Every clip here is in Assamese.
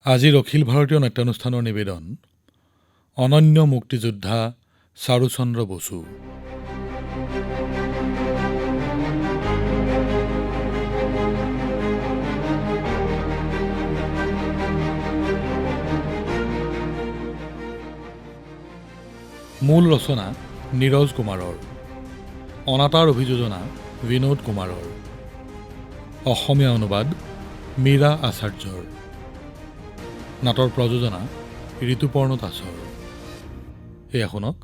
আজিৰ অখিল ভাৰতীয় নাট্যানুষ্ঠানৰ নিবেদন অনন্য মুক্তিযোদ্ধা চাৰুচন্দ্ৰ বসু। মূল ৰচনা নীৰজ কুমাৰৰ, অনাতাঁৰ অভিযোজনা বিনোদ কুমাৰৰ, অসমীয়া অনুবাদ মীৰা আচাৰ্যৰ, নাটৰ প্ৰযোজনা ঋতুপৰ্ণ দাসৰ। এয়া শুনক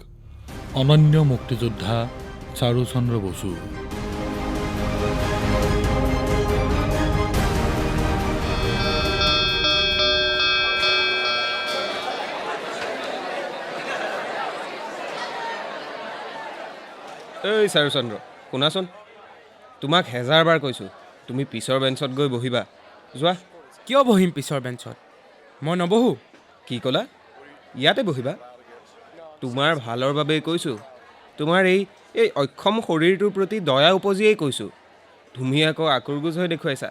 অনন্য মুক্তিযোদ্ধা চাৰুচন্দ্ৰ বসু। এই চাৰুচন্দ্ৰ, শুনাচোন, তোমাক হেজাৰবাৰ কৈছোঁ, তুমি পিছৰ বেঞ্চত গৈ বহিবা। যোৱা। কিয় বহিম পিছৰ বেঞ্চত? মই নবহোঁ। কি ক'লা? ইয়াতে বহিবা। তোমাৰ ভালৰ বাবেই কৈছোঁ। তোমাৰ এই অক্ষম শৰীৰটোৰ প্ৰতি দয়া উপজিয়েই কৈছোঁ। তুমি আকৌ আকুৰগুজ হৈ দেখুৱাইছা।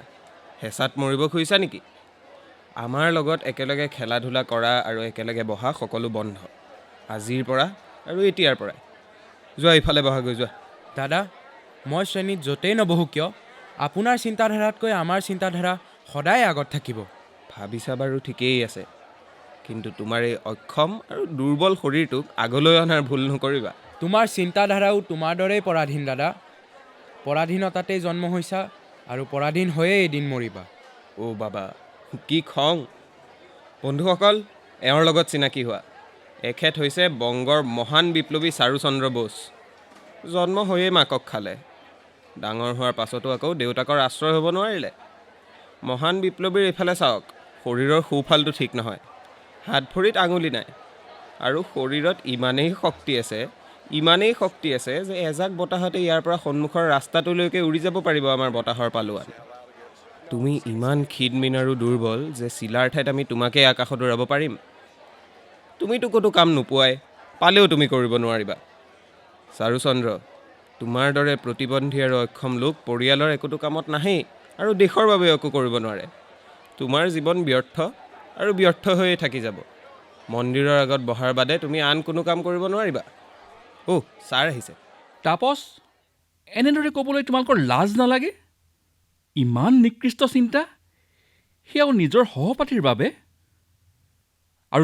হেঁচাত মৰিব খুজিছা নেকি? আমাৰ লগত একেলগে খেলা ধূলা কৰা আৰু একেলগে বহা সকলো বন্ধ, আজিৰ পৰা আৰু এতিয়াৰ পৰাই। যোৱা, ইফালে বহাগৈ যোৱা। দাদা, মই শ্ৰেণীত য'তেই নবহোঁ কিয়, আপোনাৰ চিন্তাধাৰাতকৈ আমাৰ চিন্তাধাৰা সদায় আগত থাকিব। ভাবিছা বাৰু ঠিকেই আছে, কিন্তু তোমাৰ এই অক্ষম আৰু দুৰ্বল শৰীৰটোক আগলৈ অনাৰ ভুল নকৰিবা। তোমাৰ চিন্তাধাৰাও তোমাৰ দৰেই পৰাধীন দাদা। পৰাধীনতাতেই জন্ম হৈছা আৰু পৰাধীন হৈয়ে এদিন মৰিবা। অ' বাবা, কি খং! বন্ধুসকল, এওঁৰ লগত চিনাকি হোৱা। এখেত হৈছে বংগৰ মহান বিপ্লৱী চাৰুচন্দ্ৰ বোস। জন্ম হৈয়ে মাকক খালে। ডাঙৰ হোৱাৰ পাছতো আকৌ দেউতাকৰ আশ্ৰয় হ'ব নোৱাৰিলে। মহান বিপ্লৱীৰ এইফালে চাওক, শৰীৰৰ সোঁফালটো ঠিক নহয়, হাত ভৰিত আঙুলি নাই, আৰু শৰীৰত ইমানেই শক্তি আছে যে এজাক বতাহতে ইয়াৰ পৰা সন্মুখৰ ৰাস্তাটোলৈকে উৰি যাব পাৰিব আমাৰ বতাহৰ পালোৱান। তুমি ইমান ক্ষীণমিন আৰু দুৰ্বল যে চিলাৰ ঠাইত আমি তোমাকেই আকাশত উৰাব পাৰিম। তুমিতো ক'তো কাম নোপোৱাই, পালেও তুমি কৰিব নোৱাৰিবা। চাৰুচন্দ্ৰ, তোমাৰ দৰে প্ৰতিবন্ধী আৰু অক্ষম লোক পৰিয়ালৰ একোটো কামত নাহেই আৰু দেশৰ বাবে একো কৰিব নোৱাৰে। তোমাৰ জীৱন ব্যৰ্থ আৰু ব্যৰ্থ হৈয়ে থাকি যাব। মন্দিৰৰ আগত বহাৰ বাদে তুমি আন কোনো কাম কৰিব নোৱাৰিবা। ছাৰ আহিছে। তাপস, এনেদৰে ক'বলৈ তোমালোকৰ লাজ নালাগে? ইমান নিকৃষ্ট চিন্তা, সেয়াও নিজৰ সহপাঠীৰ বাবে। আৰু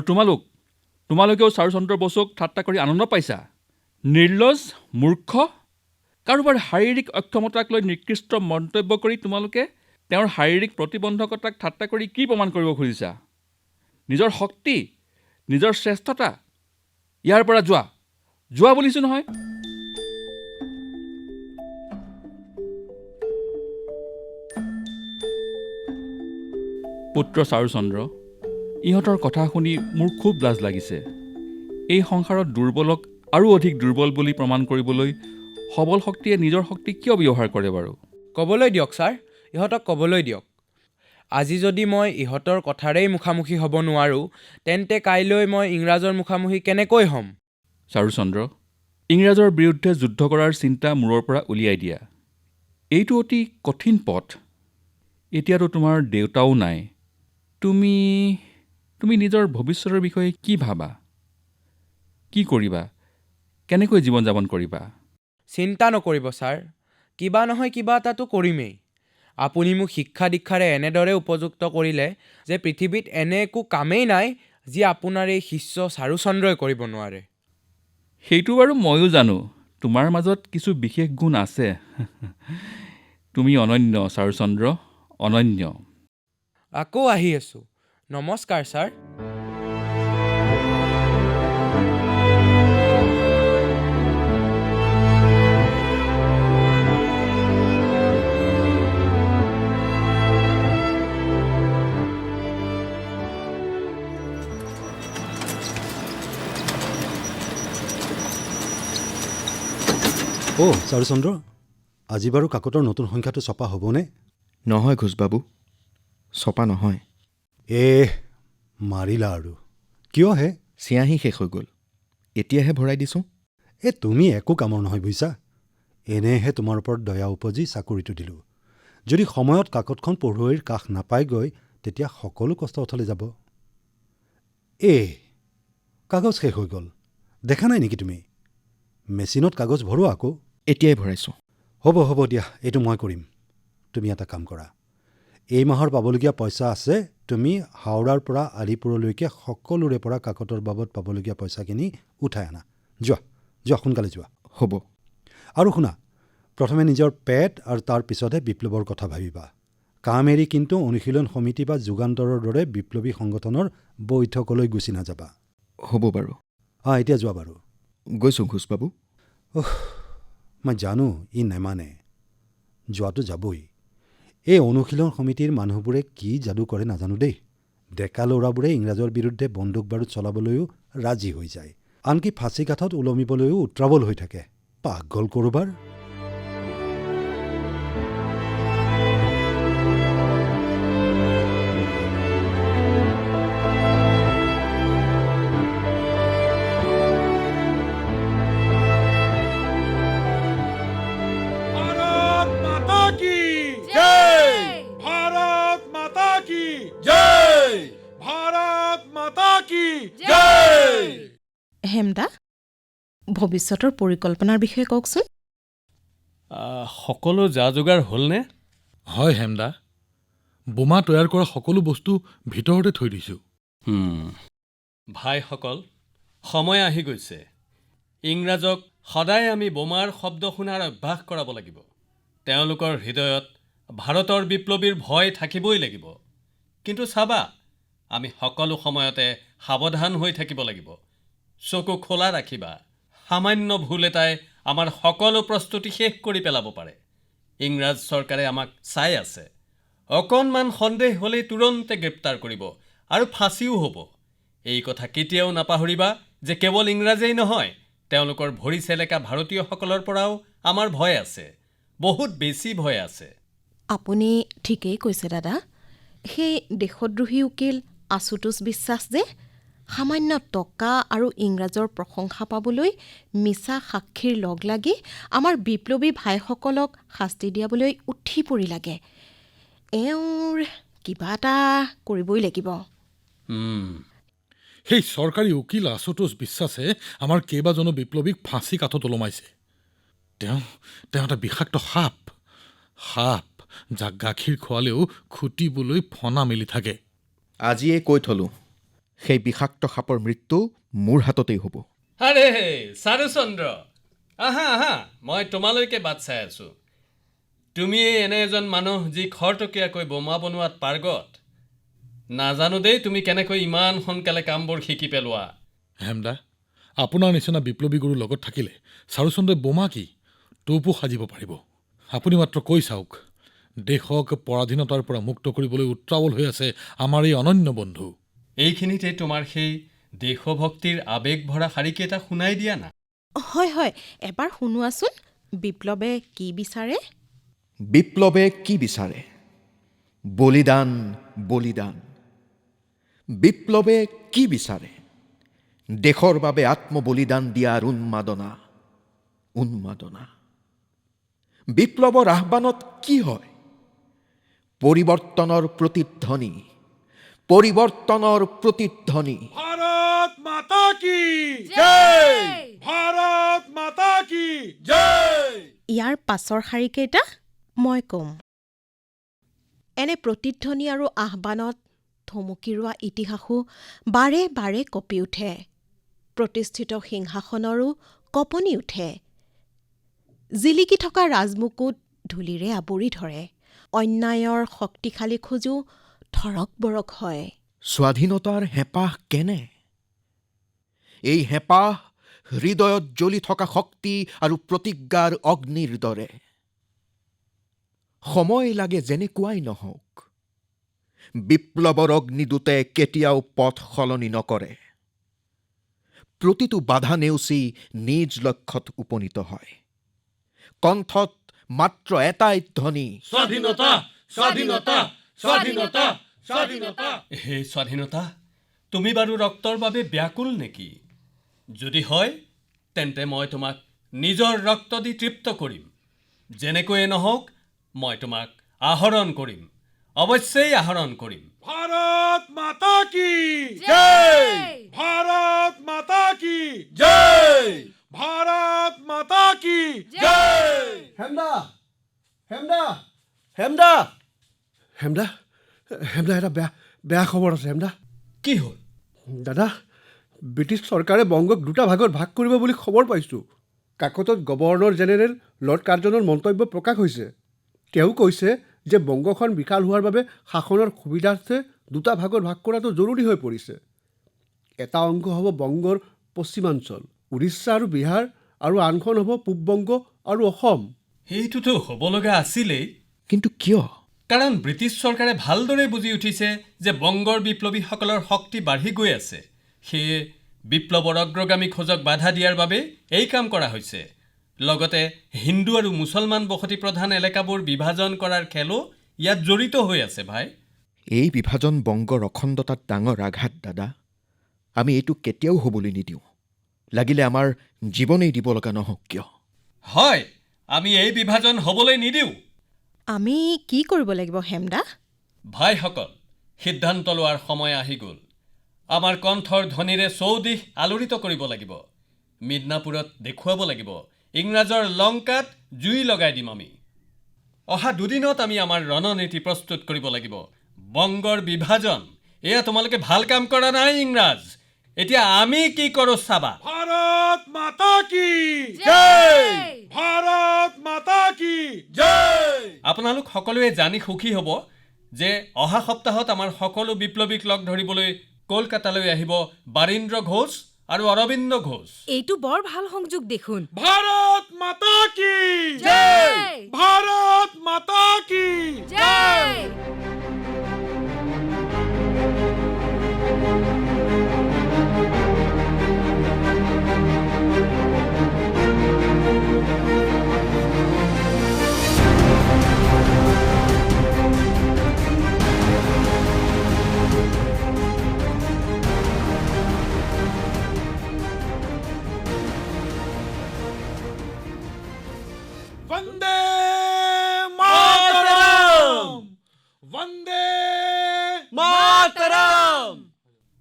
তোমালোকেও চাৰুচন্দ্ৰ বসুক ঠাট্টা কৰি আনন্দ পাইছা? নিৰ্লজ্জ, মূৰ্খ! কাৰোবাৰ শাৰীৰিক অক্ষমতাক লৈ নিকৃষ্ট মন্তব্য কৰি তোমালোকে তেওঁৰ শাৰীৰিক প্ৰতিবন্ধকতাক ঠাট্টা কৰি কি প্ৰমাণ কৰিব খুজিছা? নিজৰ শক্তি, নিজৰ শ্ৰেষ্ঠতা? ইয়াৰ পৰা যোৱা বুলিছোঁ নহয়। পুত্ৰ চাৰুচন্দ্ৰ, ইহঁতৰ কথা শুনি মোৰ খুব লাজ লাগিছে। এই সংসাৰত দুৰ্বলক আৰু অধিক দুৰ্বল বুলি প্ৰমাণ কৰিবলৈ সবল শক্তিয়ে নিজৰ শক্তি কিয় ব্যৱহাৰ কৰে বাৰু? ক'বলৈ দিয়ক ছাৰ, ইহঁতক ক'বলৈ দিয়ক। আজি যদি মই ইহঁতৰ কথাৰেই মুখামুখি হ'ব নোৱাৰোঁ, তেন্তে কাইলৈ মই ইংৰাজৰ মুখামুখি কেনেকৈ হ'ম? চাৰুচন্দ্ৰ, ইংৰাজৰ বিৰুদ্ধে যুদ্ধ কৰাৰ চিন্তা মূৰৰ পৰা উলিয়াই দিয়া। এইটো অতি কঠিন পথ। এতিয়াতো তোমাৰ দেউতাও নাই। তুমি নিজৰ ভৱিষ্যতৰ বিষয়ে কি ভাবা? কি কৰিবা? কেনেকৈ জীৱন যাপন কৰিবা? চিন্তা নকৰিব ছাৰ, কিবা নহয় কিবা এটাতো কৰিমেই। আপুনি মোক শিক্ষা দীক্ষাৰে এনেদৰে উপযুক্ত কৰিলে যে পৃথিৱীত এনে একো কামেই নাই যি আপোনাৰ এই শিষ্য চাৰুচন্দ্ৰই কৰিব নোৱাৰে। সেইটো বাৰু ময়ো জানো, তোমাৰ মাজত কিছু বিশেষ গুণ আছে। তুমি অনন্য চাৰুচন্দ্ৰ, অনন্য। আকৌ আহি আছোঁ। নমস্কাৰ ছাৰ। চাৰুচন্দ্ৰ, আজি বাৰু কাকতৰ নতুন সংখ্যাটো ছপা হ'বনে? নহয় ঘোষবাবু, ছপা নহয়। মাৰিলা আৰু। কিয় হে? চিয়াঁহী শেষ হৈ গ'ল, এতিয়াহে ভৰাই দিছোঁ। তুমি একো কামৰ নহয় বুজিছা। এনেহে তোমাৰ ওপৰত দয়া উপজি চাকৰিটো দিলোঁ। যদি সময়ত কাকতখন পঢ়ুৱৈৰ কাষ নাপায়গৈ, তেতিয়া সকলো কষ্ট অথলে যাব। কাগজ শেষ হৈ গ'ল। দেখা নাই নেকি তুমি? মেচিনত কাগজ ভৰোৱা আকৌ। এতিয়াই ভৰাইছোঁ। হ'ব দিয়া, এইটো মই কৰিম। তুমি এটা কাম কৰা, এই মাহৰ পাবলগীয়া পইচা আছে, তুমি হাওৰাৰ পৰা আলিপুৰলৈকে সকলোৰে পৰা কাকতৰ বাবদ পাবলগীয়া পইচাখিনি উঠাই আনা। যোৱা সোনকালে যোৱা। হ'ব। আৰু শুনা, প্ৰথমে নিজৰ পেট আৰু তাৰ পিছতহে বিপ্লৱৰ কথা ভাবিবা। কাম এৰি কিন্তু অনুশীলন সমিতি বা যুগান্তৰৰ দৰে বিপ্লৱী সংগঠনৰ বৈঠকলৈ গুচি নাযাবা। হ'ব বাৰু। এতিয়া যোৱা বাৰু। গৈছোঁ ঘোষবাবু। মই জানো ই নেমানে, যোৱাটো যাবই। এই অনুশীলন সমিতিৰ মানুহবোৰে কি যাদু কৰে নাজানো দেই। ডেকা ল'ৰাবোৰে ইংৰাজৰ বিৰুদ্ধে বন্দুক বাৰুদ চলাবলৈও ৰাজি হৈ যায়, আনকি ফাঁচী কাঠত ওলমিবলৈও উত্ৰাৱল হৈ থাকে। পাগল কৰোবাৰ। ভাৰত মাতা কি জয়! ভাৰত মাতা কি জয়! ভাৰত মাতা কি জয়! হেমদা, ভৱিষ্যতৰ পৰিকল্পনাৰ বিষয়ে কওকচোন। সকলো যা যোগাৰ হ'লনে? হয় হেমদা, বোমা তৈয়াৰ কৰা সকলো বস্তু ভিতৰতে থৈ দিছোঁ। ভাইসকল, সময় আহি গৈছে। ইংৰাজক সদায় আমি বোমাৰ শব্দ শুনাৰ অভ্যাস কৰাব লাগিব। তেওঁলোকৰ হৃদয়ত ভাৰতৰ বিপ্লৱীৰ ভয় থাকিবই লাগিব। কিন্তু চাবা, আমি সকলো সময়তে সাৱধান হৈ থাকিব লাগিব। চকু খোলা ৰাখিবা। সামান্য ভুল এটাই আমাৰ সকলো প্ৰস্তুতি শেষ কৰি পেলাব পাৰে। ইংৰাজ চৰকাৰে আমাক চাই আছে। অকণমান সন্দেহ হ'লেই তুৰন্তে গ্ৰেপ্তাৰ কৰিব আৰু ফাঁচীও হ'ব। এই কথা কেতিয়াও নাপাহৰিবা যে কেৱল ইংৰাজেই নহয়, তেওঁলোকৰ ভৰি চেলেকা ভাৰতীয়সকলৰ পৰাও আমাৰ ভয় আছে, বহুত বেছি ভয় আছে। আপুনি ঠিকেই কৈছে দাদা। সেই দেশদ্ৰোহী উকিল আশুতোষ বিশ্বাস যে সামান্য টকা আৰু ইংৰাজৰ প্ৰশংসা পাবলৈ মিছা সাক্ষীৰ লগ লাগি আমাৰ বিপ্লৱী ভাইসকলক শাস্তি দিয়াবলৈ উঠি পৰি লাগে। এওঁৰ কিবা এটা কৰিবই লাগিব। সেই চৰকাৰী উকিল আশুতোষ বিশ্বাসে আমাৰ কেইবাজনো বিপ্লৱীক ফাঁচী কাঠত ওলমাইছে। তেওঁ এটা বিষাক্ত সাপ, যাক গাখীৰ খোৱালেও খুটিবলৈ ফণা মেলি থাকে। আজিয়ে কৈ থলোঁ, সেই বিষাক্ত সাপৰ মৃত্যু মোৰ হাততেই হ'ব। আৰে চাৰুচন্দ্ৰ, আহা, মই তোমালৈকে বাট চাই আছোঁ। তুমিয়েই এনে এজন মানুহ যি খৰতকীয়াকৈ বোমা বনোৱাত পাৰ্গত। নাজানো দেই তুমি কেনেকৈ ইমান সোনকালে কামবোৰ শিকি পেলোৱা। হেমদা, আপোনাৰ নিচিনা বিপ্লৱী গুৰু লগত থাকিলে চাৰুচন্দ্ৰই বোমা কি টোপো সাজিব পাৰিব। আপুনি মাত্ৰ কৈ চাওক, দেশক পৰাধীনতাৰ পৰা মুক্ত কৰিবলৈ উত্ৰাৱল হৈ আছে আমাৰ এই অনন্য বন্ধু। এইখিনিতে তোমাৰ সেই দেশভক্তিৰ আৱেগ ভৰা শাৰীকেইটা শুনাই দিয়া না। হয়, এবাৰ শুনোৱাচোন। বিপ্লৱে কি বিচাৰে? বিপ্লৱে কি বিচাৰে? বলিদান, বলিদান। বিপ্লৱে কি বিচাৰে? দেশৰ বাবে আত্মবলিদান দিয়াৰ উন্মাদনা, উন্মাদনা। বিপ্লৱৰ আহ্বানত কি হয়? পৰিৱৰ্তনৰ প্ৰতিধ্বনি, পৰিৱৰ্তনৰ প্ৰতিধ্বনি। ভাৰত মাতা কি জয়! ভাৰত মাতা কি জয়! ইয়াৰ পাছৰ শাৰীকেইটা মই ক'ম। এনে প্ৰতিধ্বনি আৰু আহ্বানত থমকি ৰোৱা ইতিহাসো বাৰে বাৰে কঁপি উঠে। প্ৰতিষ্ঠিত সিংহাসনৰো কঁপনি উঠে। জিলিকি থকা ৰাজমুকুট ধূলিৰে আৱৰি ধৰে। অন্যায়ৰ শক্তিশালী খোজো থৰক বৰক হয়। স্বাধীনতাৰ হেঁপাহ কেনে? এই হেঁপাহ হৃদয়ত জ্বলি থকা শক্তি আৰু প্ৰতিজ্ঞাৰ অগ্নিৰ দৰে। সময় লাগে যেনেকুৱাই নহওক, বিপ্লৱৰ অগ্নিদূতে কেতিয়াও পথ সলনি নকৰে। প্ৰতিটো বাধা নেওচি নিজ লক্ষ্যত উপনীত হয়। কণ্ঠত মাত্ৰ এটাই ধ্বনি, স্বাধীনতা, স্বাধীনতা, স্বাধীনতা, স্বাধীনতা। হে স্বাধীনতা, তুমি বাৰু ৰক্তৰ বাবে ব্যাকুল নেকি? যদি হয়, তেন্তে মই তোমাক নিজৰ ৰক্ত দি তৃপ্ত কৰিম। যেনেকৈয়ে নহওক, মই তোমাক আহৰণ কৰিম, অৱশ্যেই আহৰণ কৰিম। ভাৰত মাতা কি জয়! হেমদা হেমদা হেমদা হেমদা হেমদা এটা বেয়া খবৰ আছে হেমদা। কি হ'ল? দাদা, ব্ৰিটিছ চৰকাৰে বংগক 2টা ভাগত ভাগ কৰিব বুলি খবৰ পাইছোঁ। কাকতত গভৰ্ণৰ জেনেৰেল লৰ্ড কাৰ্জনৰ মন্তব্য প্ৰকাশ হৈছে। তেওঁ কৈছে যে বংগখন বিশাল হোৱাৰ বাবে শাসনৰ সুবিধাৰ্থে 2টা ভাগত ভাগ কৰাটো জৰুৰী হৈ পৰিছে। এটা অংশ হ'ব বংগৰ পশ্চিমাঞ্চল, উৰিষ্যা আৰু বিহাৰ, আৰু আনখন হ'ব পূব বংগ আৰু অসম। সেইটোতো হ'ব লগা আছিলেই, কিন্তু কিয়? কাৰণ ব্ৰিটিছ চৰকাৰে ভালদৰে বুজি উঠিছে যে বংগৰ বিপ্লৱীসকলৰ শক্তি বাঢ়ি গৈ আছে। সেয়ে বিপ্লৱৰ অগ্ৰগামী খোজক বাধা দিয়াৰ বাবে এই কাম কৰা হৈছে। লগতে হিন্দু আৰু মুছলমান বসতি প্ৰধান এলেকাবোৰ বিভাজন কৰাৰ খেলো ইয়াত জড়িত হৈ আছে ভাই। এই বিভাজন বংগৰ অখণ্ডতাত ডাঙৰ আঘাত দাদা। আমি এইটো কেতিয়াও হ'বলৈ নিদিওঁ, লাগিলে আমাৰ জীৱনেই দিব লগা নহওক কিয়। হয়, আমি এই বিভাজন হ'বলৈ নিদিওঁ। আমি কি কৰিব লাগিব হেমদা? ভাইসকল, সিদ্ধান্ত লোৱাৰ সময় আহি গ'ল। আমাৰ কণ্ঠৰ ধ্বনিৰে চৌদিশ আলোড়িত কৰিব লাগিব। মিদনাপুৰত দেখুৱাব লাগিব ইংৰাজৰ লংকাত জুই লগাই দিম আমি। অহা 2 দিনত আমি আমাৰ ৰণনীতি প্ৰস্তুত কৰিব লাগিব। বংগৰ বিভাজন, এয়া তোমালোকে ভাল কাম কৰা নাই ইংৰাজ। এতিয়া আমি কি কৰোঁ চাবা। ভাৰত মাতা কি জয়! ভাৰত মাতা কি জয়! আপোনালোক সকলোৱে জানি সুখী হ'ব যে অহা সপ্তাহত আমাৰ সকলো বিপ্লৱীক লগ ধৰিবলৈ কলকাতালৈ আহিব বাৰীন্দ্ৰ ঘোষ আৰু অৰবিন্দ ঘোষ। এইটো বৰ ভাল সংযোগ দেখোন। ভাৰত মাতা কি জয়! ভাৰত মাতা কি জয়! বন্দে মাতৰম! বন্দে মাতৰম!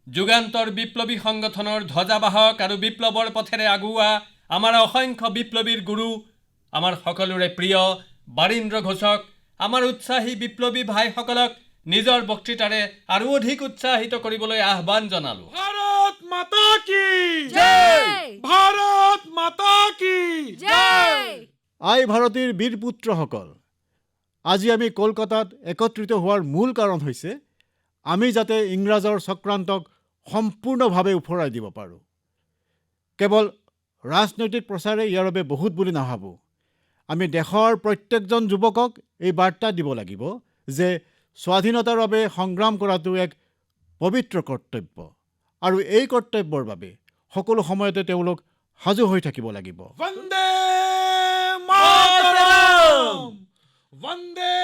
যুগান্তৰ বিপ্লৱী সংগঠনৰ ধ্বজাবাহক আৰু বিপ্লৱৰ পথেৰে আগুৱা আমাৰ অসংখ্য বিপ্লৱীৰ গুৰু, আমাৰ সকলোৰে প্ৰিয় বাৰীন্দ্ৰ ঘোষক, আমাৰ উৎসাহী বিপ্লৱী ভাইসকলক নিজৰ বক্তৃতাৰে আৰু অধিক উৎসাহিত কৰিবলৈ আহ্বান জনালোঁ। ভাৰত মাতা কি জয়! ভাৰত মাতা কি জয়! আই ভাৰতীৰ বীৰ পুত্ৰসকল, আজি আমি কলকাতাত একত্ৰিত হোৱাৰ মূল কাৰণ হৈছে আমি যাতে ইংৰাজৰ চক্ৰান্তক সম্পূৰ্ণভাৱে উফৰাই দিব পাৰোঁ। কেৱল ৰাজনৈতিক প্ৰচাৰে ইয়াৰ বাবে বহুত বুলি নাভাবোঁ। আমি দেশৰ প্ৰত্যেকজন যুৱকক এই বাৰ্তা দিব লাগিব যে স্বাধীনতাৰ বাবে সংগ্ৰাম কৰাটো এক পবিত্ৰ কৰ্তব্য, আৰু এই কৰ্তব্যৰ বাবে সকলো সময়তে তেওঁলোক সাজু হৈ থাকিব লাগিব। বন্দে মাতৰম! বন্দে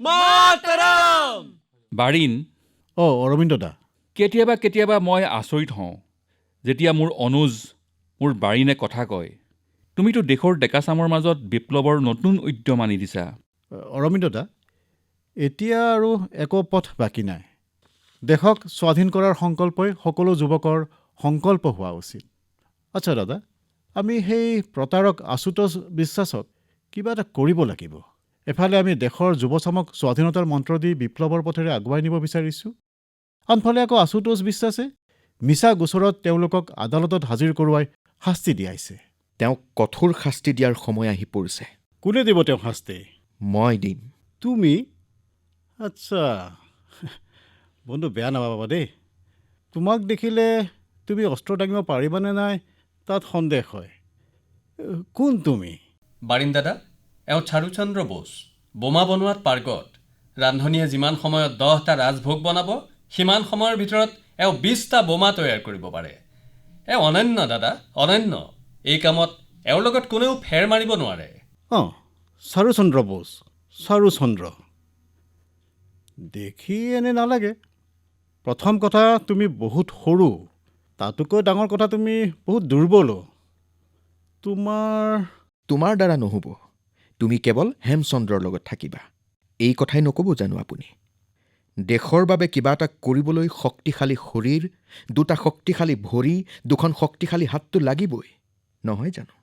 মাতৰম! বাৰীণ, অৰবিন্দ দা, কেতিয়াবা কেতিয়াবা মই আচৰিত হওঁ যেতিয়া মোৰ অনুজ, মোৰ বাৰীণে কথা কয়। তুমিতো দেশৰ ডেকাচামৰ মাজত বিপ্লৱৰ নতুন উদ্যম আনি দিছা। অৰবিন্দ দা, এতিয়া আৰু একো পথ বাকী নাই। দেশক স্বাধীন কৰাৰ সংকল্পই সকলো যুৱকৰ সংকল্প হোৱা উচিত। আচ্ছা দাদা, আমি সেই প্ৰতাৰক আশুতোষ বিশ্বাসক কিবা এটা কৰিব লাগিব। এফালে আমি দেশৰ যুৱচামক স্বাধীনতাৰ মন্ত্ৰ দি বিপ্লৱৰ পথেৰে আগুৱাই নিব বিচাৰিছোঁ, আনফালে আকৌ আশুতোষ বিশ্বাসে মিছা গোচৰত তেওঁলোকক আদালতত হাজিৰ কৰোৱাই শাস্তি দিয়াইছে। তেওঁক কঠোৰ শাস্তি দিয়াৰ সময় আহি পৰিছে। কোনে দিব তেওঁ শাস্তি? মই দিম। তুমি? আচ্ছা বন্ধু, বেয়া নাপাবা দেই। তোমাক দেখিলে তুমি অস্ত্ৰ দাঙিব পাৰিবানে নাই তাত সন্দেহ হয়। কোন তুমি? বাৰীণ দাদা, এওঁ চাৰুচন্দ্ৰ বোস, বোমা বনোৱাত পাৰ্গত। ৰান্ধনীয়ে যিমান সময়ত 10টা ৰাজভোগ বনাব, সিমান সময়ৰ ভিতৰত এওঁ 20টা বোমা তৈয়াৰ কৰিব পাৰে। এওঁ অনন্য দাদা, অনন্য। এই কামত এওঁৰ লগত কোনেও ফেৰ মাৰিব নোৱাৰে। অঁ, চাৰুচন্দ্ৰ বোস, চাৰুচন্দ্ৰ। দেখি এনে নালাগে। প্ৰথম কথা, তুমি বহুত সৰু। তাতোকৈ ডাঙৰ কথা, তুমি বহুত দুৰ্বলো। তোমাৰ দ্বাৰা নহ'ব। তুমি কেৱল হেমচন্দ্ৰৰ লগত থাকিবা। এই কথাই নক'ব জানো আপুনি? দেশৰ বাবে কিবা এটা কৰিবলৈ শক্তিশালী শৰীৰ, 2টা শক্তিশালী ভৰি, 2খন শক্তিশালী হাতটো লাগিবই, নহয় জানো?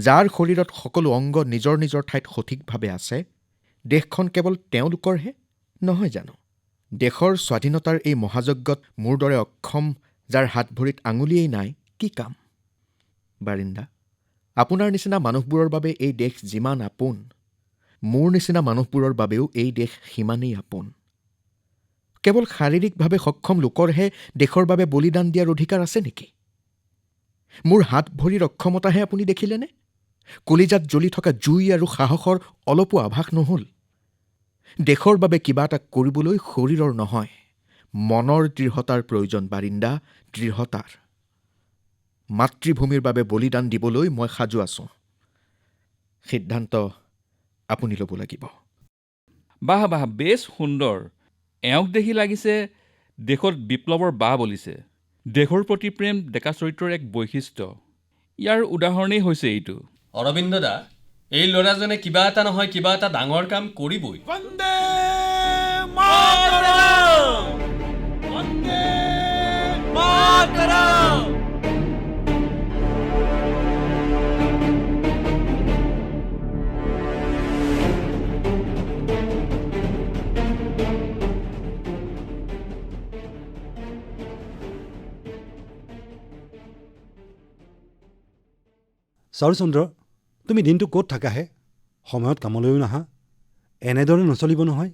যাৰ শৰীৰত সকলো অংগ নিজৰ নিজৰ ঠাইত সঠিকভাৱে আছে, দেশখন কেৱল তেওঁলোকৰহে নহয় জানো? দেশৰ স্বাধীনতাৰ এই মহাযজ্ঞত মোৰ দৰে অক্ষম, যাৰ হাত ভৰিত আঙুলিয়েই নাই, কি কাম? বাৰিন্দা, আপোনাৰ নিচিনা মানুহবোৰৰ বাবে এই দেশ যিমান আপোন, মোৰ নিচিনা মানুহবোৰৰ বাবেও এই দেশ সিমানেই আপোন। কেৱল শাৰীৰিকভাৱে সক্ষম লোকৰহে দেশৰ বাবে বলিদান দিয়াৰ অধিকাৰ আছে নেকি? মোৰ হাত ভৰিৰ অক্ষমতাহে আপুনি দেখিলেনে? কলিজাত জ্বলি থকা জুই আৰু সাহসৰ অলপো আভাস নহল? দেশৰ বাবে কিবা এটা কৰিবলৈ শৰীৰৰ নহয়, মনৰ দৃঢ়তাৰ প্ৰয়োজন বাৰিন্দা, দৃঢ়তাৰ। মাতৃভূমিৰ বাবে বলিদান দিবলৈ মই সাজু আছোঁ। সিদ্ধান্ত আপুনি ল'ব লাগিব। বাহ বাহ, বেছ সুন্দৰ। এওঁক দেখি লাগিছে দেশত বিপ্লৱৰ বাহ বলিছে। দেশৰ প্ৰতি প্ৰেম ডেকা চৰিত্ৰৰ এক বৈশিষ্ট্য। ইয়াৰ উদাহৰণেই হৈছে এইটো। অৰবিন্দ দা, এই ল'ৰাজনে কিবা এটা নহয় কিবা এটা ডাঙৰ কাম কৰিবই। চাৰুচন্দ্ৰ, তুমি দিনটো ক'ত থাকাহে? সময়ত কামলৈও নাহা। এনেদৰে নচলিব নহয়।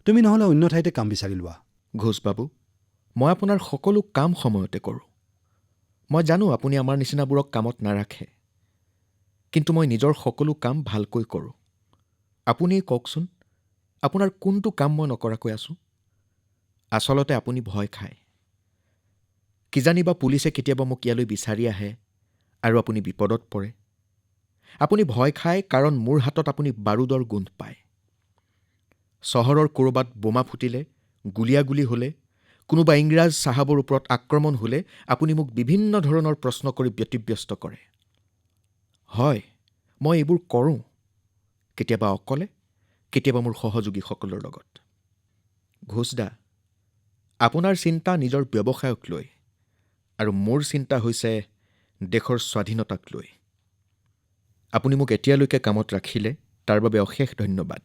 তুমি নহ'লে অন্য ঠাইতে কাম বিচাৰি লোৱা। ঘোষবাবু, মই আপোনাৰ সকলো কাম সময়তে কৰোঁ। মই জানো আপুনি আমাৰ নিচিনাবোৰক কামত নাৰাখে, কিন্তু মই নিজৰ সকলো কাম ভালকৈ কৰোঁ। আপুনি কওকচোন, আপোনাৰ কোনটো কাম মই নকৰাকৈ আছোঁ? আচলতে আপুনি ভয় খায়। কিজানিবা পুলিচে কেতিয়াবা মোক ইয়ালৈ বিচাৰি আহে আৰু আপুনি বিপদত পৰে। আপুনি ভয় খায় কাৰণ মোৰ হাতত আপুনি বাৰুদৰ গোন্ধ পায়। চহৰৰ ক'ৰবাত বোমা ফুটিলে, গুলীয়াগুলী হ'লে, কোনোবা ইংৰাজ চাহাবৰ ওপৰত আক্ৰমণ হ'লে আপুনি মোক বিভিন্ন ধৰণৰ প্ৰশ্ন কৰি ব্যতিব্যস্ত কৰে। হয়, মই এইবোৰ কৰোঁ, কেতিয়াবা অকলে, কেতিয়াবা মোৰ সহযোগীসকলৰ লগত। ঘোষদা, আপোনাৰ চিন্তা নিজৰ ব্যৱসায়ক লৈ, আৰু মোৰ চিন্তা হৈছে দেশৰ স্বাধীনতাক লৈ। আপুনি মোক এতিয়ালৈকে কামত ৰাখিলে তাৰ বাবে অশেষ ধন্যবাদ।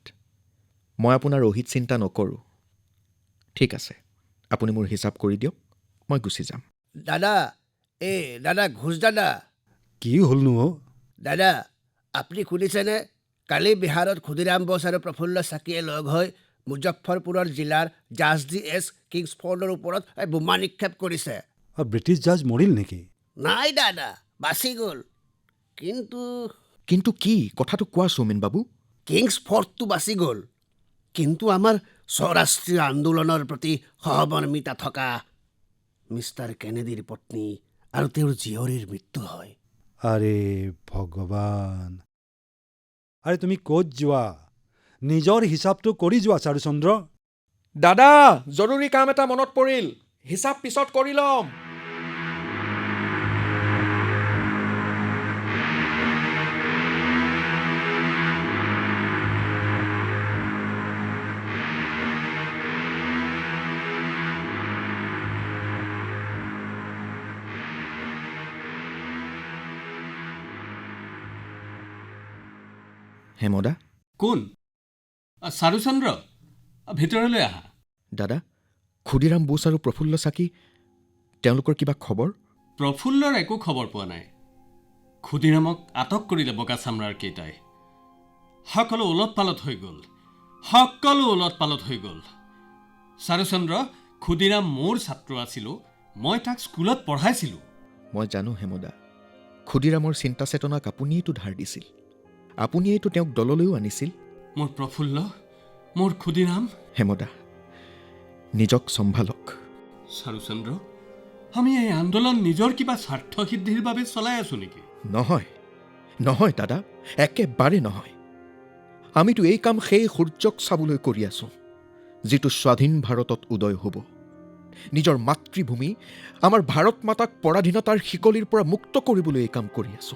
মই আপোনাৰ অহিত চিন্তা নকৰোঁ। ঠিক আছে, আপুনি মোৰ হিচাপ কৰি দিয়ক, মই গুচি যাম। দাদা ঘোষ দাদা। কি হ'লনো অ'? দাদা, আপুনি শুনিছেনে? কালি বিহাৰত ক্ষুদিৰাম বোস আৰু প্ৰফুল্ল চাকিয়ে লগ হৈ মুজফ্ফৰপুৰৰ জিলাৰ জাজ D.S. কিংছফৰ্ডৰ ওপৰত বোমা নিক্ষেপ কৰিছে। ব্ৰিটিছ জাজ মৰিল নেকি? নাই দাদা, বাচি গ'ল। কিন্তু কি? কথাটো কোৱা সৌমেন বাবু। কিংছফৰ্ডটো বাচি গ'ল, কিন্তু আমাৰ স্বৰাষ্ট্ৰীয় আন্দোলনৰ প্ৰতি সহমৰ্মিতা থকা মিষ্টাৰ কেনেডীৰ পত্নী আৰু তেওঁৰ জীয়ৰীৰ মৃত্যু হয়। আৰে ভগৱান! আৰে তুমি ক'ত যোৱা? নিজৰ হিচাপটো কৰি যোৱা চাৰুচন্দ্ৰ। দাদা, জৰুৰী কাম এটা মনত পৰিল। হিচাপ পিছত কৰি ল'ম। হেমদা। কোন? চাৰুচন্দ্ৰ, ভিতৰলৈ আহা। দাদা, ক্ষুদিৰাম বোস আৰু প্ৰফুল্ল চাকি, তেওঁলোকৰ কিবা খবৰ? প্ৰফুল্লৰ একো খবৰ পোৱা নাই। ক্ষুদিৰামক আটক কৰিলে বগা চামৰাৰ কেইটাই। সকলো ওলট পালট হৈ গ'ল। চাৰুচন্দ্ৰ, ক্ষুদিৰাম মোৰ ছাত্ৰ আছিল। মই তাক স্কুলত পঢ়াইছিলোঁ। মই জানো হেমদা, ক্ষুদিৰামৰ চিন্তা চেতনাক আপুনিয়েইতো ধাৰ দিছিল। আপুনিয়েইতো তেওঁক দললৈও আনিছিল। মোৰ প্ৰফুল্ল, মোৰ ক্ষুদিৰাম। হেমদা, নিজক চম্ভালক। চাৰুচন্দ্ৰ, আমি এই আন্দোলন নিজৰ কিবা স্বাৰ্থ সিদ্ধিৰ বাবে চলাই আছো নেকি? নহয় দাদা, একেবাৰে নহয়। আমিতো এই কাম সেই সূৰ্যক চাবলৈ কৰি আছো, যিটো স্বাধীন ভাৰতত উদয় হ'ব। নিজৰ মাতৃভূমি, আমাৰ ভাৰত মাতাক পৰাধীনতাৰ শিকলিৰ পৰা মুক্ত কৰিবলৈ এই কাম কৰি আছো।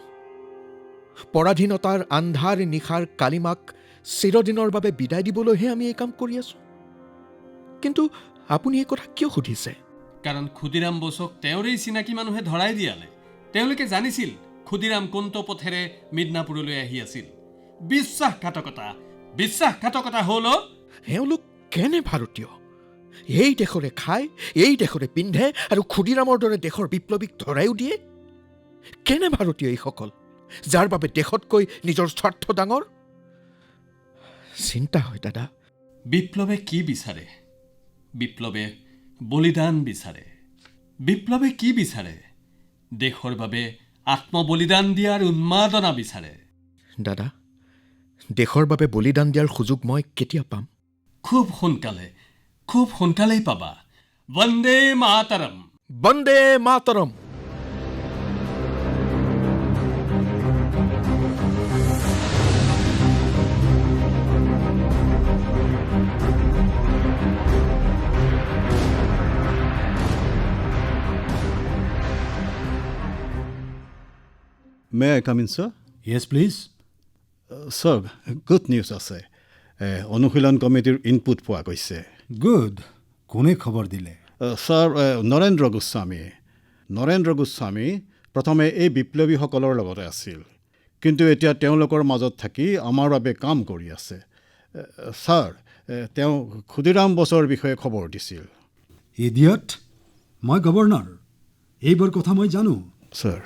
পৰাধীনতাৰ আন্ধাৰ নিশাৰ কালিমাক চিৰদিনৰ বাবে বিদায় দিবলৈহে আমি এই কাম কৰি আছো। কিন্তু আপুনি এই কথা কিয় সুধিছে? কাৰণ ক্ষুদিৰাম বোসক তেওঁৰেই চিনাকি মানুহে ধৰাই দিয়ালে। তেওঁলোকে জানিছিল ক্ষুদিৰাম কোনটো পথেৰে মিদনাপুৰলৈ আহি আছিল। বিশ্বাসঘাতকতা হ'ল অ'। এওঁলোক কেনে ভাৰতীয়? এই দেশৰে খায়, এই দেশৰে পিন্ধে আৰু ক্ষুদিৰামৰ দৰে দেশৰ বিপ্লৱীক ধৰাইও দিয়ে। কেনে ভাৰতীয় এইসকল, যাৰ বাবে দেশতকৈ নিজৰ স্বাৰ্থ ডাঙৰ? চিন্তা হয় দাদা। বিপ্লৱে কি বিচাৰে? বিপ্লৱে বলিদান বিচাৰে। বিপ্লৱে কি বিচাৰে? দেশৰ বাবে আত্মবলিদান দিয়াৰ উন্মাদনা বিচাৰে। দাদা, দেশৰ বাবে বলিদান দিয়াৰ সুযোগ মই কেতিয়া পাম? খুব সোনকালেই পাবা। Vande Mataram. Vande Mataram. May I come in, sir? Yes, please. Sir, good news আছে। অনুশীলন কমিটিৰ ইনপুট পোৱা গৈছে। Good. কোনে খবৰ দিলে? ছাৰ, নৰেন্দ্ৰ গোস্বামী প্ৰথমে এই বিপ্লৱীসকলৰ লগতে আছিল, কিন্তু এতিয়া তেওঁলোকৰ মাজত থাকি আমাৰ বাবে কাম কৰি আছে। ছাৰ, তেওঁ ক্ষুদিৰাম বসুৰ বিষয়ে খবৰ দিছিল। ইডিয়ট, মই গভৰ্ণৰ। এইবোৰ কথা মই জানো। ছাৰ,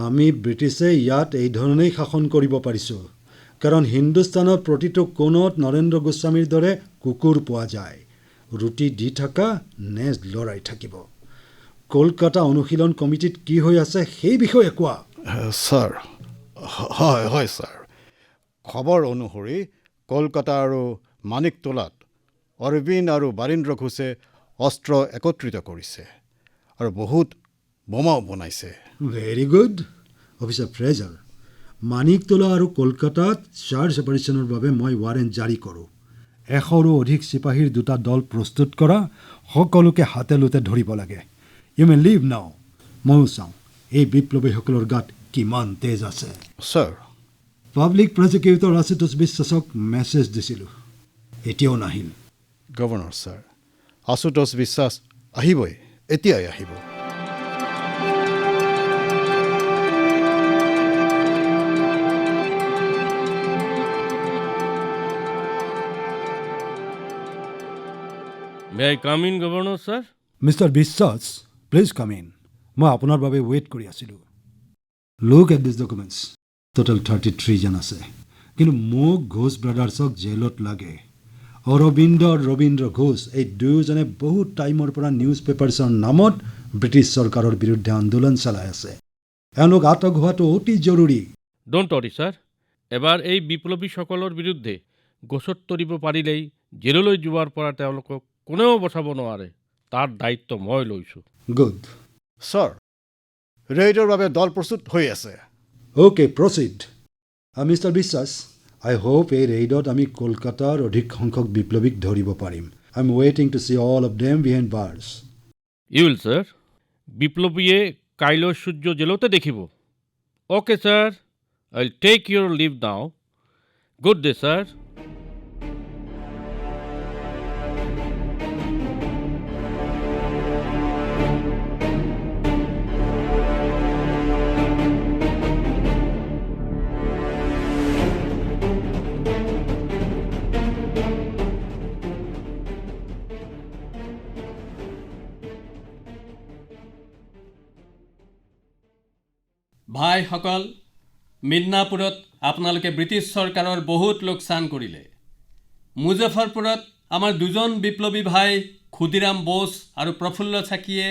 আমি ব্ৰিটিছে ইয়াত এই ধৰণেই শাসন কৰিব পাৰিছোঁ, কাৰণ হিন্দুস্তানৰ প্ৰতিটো কোণত নৰেন্দ্ৰ গোস্বামীৰ দৰে কুকুৰ পোৱা যায়। ৰুটি দি থকা, নেজ লৰাই থাকিব। কলকাতা অনুশীলন কমিটিত কি হৈ আছে সেই বিষয়ে কোৱা। ছাৰ, হয় ছাৰ। খবৰ অনুসৰি কলকাতা আৰু মানিকতলাত অৰবিন্দ আৰু বাৰীন্দ্ৰ ঘোষে অস্ত্ৰ একত্ৰিত কৰিছে আৰু বহুত বোমাও বনাইছে। Very good officer Fraser. Maniktala আৰু কলকাতাত চাৰ্জ অপাৰেশ্যনৰ বাবে মই ৱাৰেণ্ট জাৰি কৰোঁ। 100ৰো অধিক চিপাহীৰ দুটা দল প্ৰস্তুত কৰা, সকলোকে হাতে লোতে ধৰিব লাগে। ইউ মে লিভ নাও। ময়ো চাওঁ এই বিপ্লৱীসকলৰ গাত কিমান তেজ আছে। ছাৰ, পাব্লিক প্ৰজিকিউটৰ আশুতোষ বিশ্বাসক মেছেজ দিছিলোঁ, এতিয়াও নাহিল। গভৰ্ণৰ ছাৰ, আশুতোষ বিশ্বাস আহিবই, এতিয়াই আহিব। May I come in, Governor, sir? Mister বিশ্বাস, প্লিজ কাম ইন। মই আপোনাৰ বাবে ৱেইট কৰি আছিলোঁ। Look at this documents. Total 33 জন আছে, কিন্তু মোক ঘোষ ব্ৰাদাৰ্ছক জেলত লাগে। অৰবিন্দ আৰু ৰবীন্দ্ৰ ঘোষ এই দুয়োজনে বহুত টাইমৰ পৰা নিউজ পেপাৰ্ছৰ নামত ব্ৰিটিছ চৰকাৰৰ বিৰুদ্ধে আন্দোলন চলাই আছে। এওঁলোক আটক হোৱাটো অতি জৰুৰী। Don't worry, sir. এবাৰ এই বিপ্লৱীসকলৰ বিৰুদ্ধে গোচৰ তৰিব পাৰিলেই জেললৈ যোৱাৰ পৰা তেওঁলোকক কোনেও বচাব নোৱাৰে। তাৰ দায়িত্ব মই লৈছোঁ। গুড। ছাৰ, ৰেইডৰ বাবে দল প্ৰস্তুত হৈ আছে। Okay, proceed. মিষ্টাৰ বিশ্বাস, আই হোপ এই ৰেইডত আমি কলকাতাৰ অধিক সংখ্যক বিপ্লৱীক ধৰিব পাৰিম। আই এম ৱেইটিং to see all of them behind bars. You will, sir. বিপ্লৱীয়ে কাইলৈ সূৰ্য জেলতে দেখিব। Okay, sir. I'll take your leave now. Good day, sir. ভাইসকল, মিদনাপুৰত আপোনালোকে ব্ৰিটিছ চৰকাৰৰ বহুত লোকচান কৰিলে। মুজফৰপুৰত আমাৰ দুজন বিপ্লৱী ভাই ক্ষুদিৰাম বোস আৰু প্ৰফুল্ল চাকিয়ে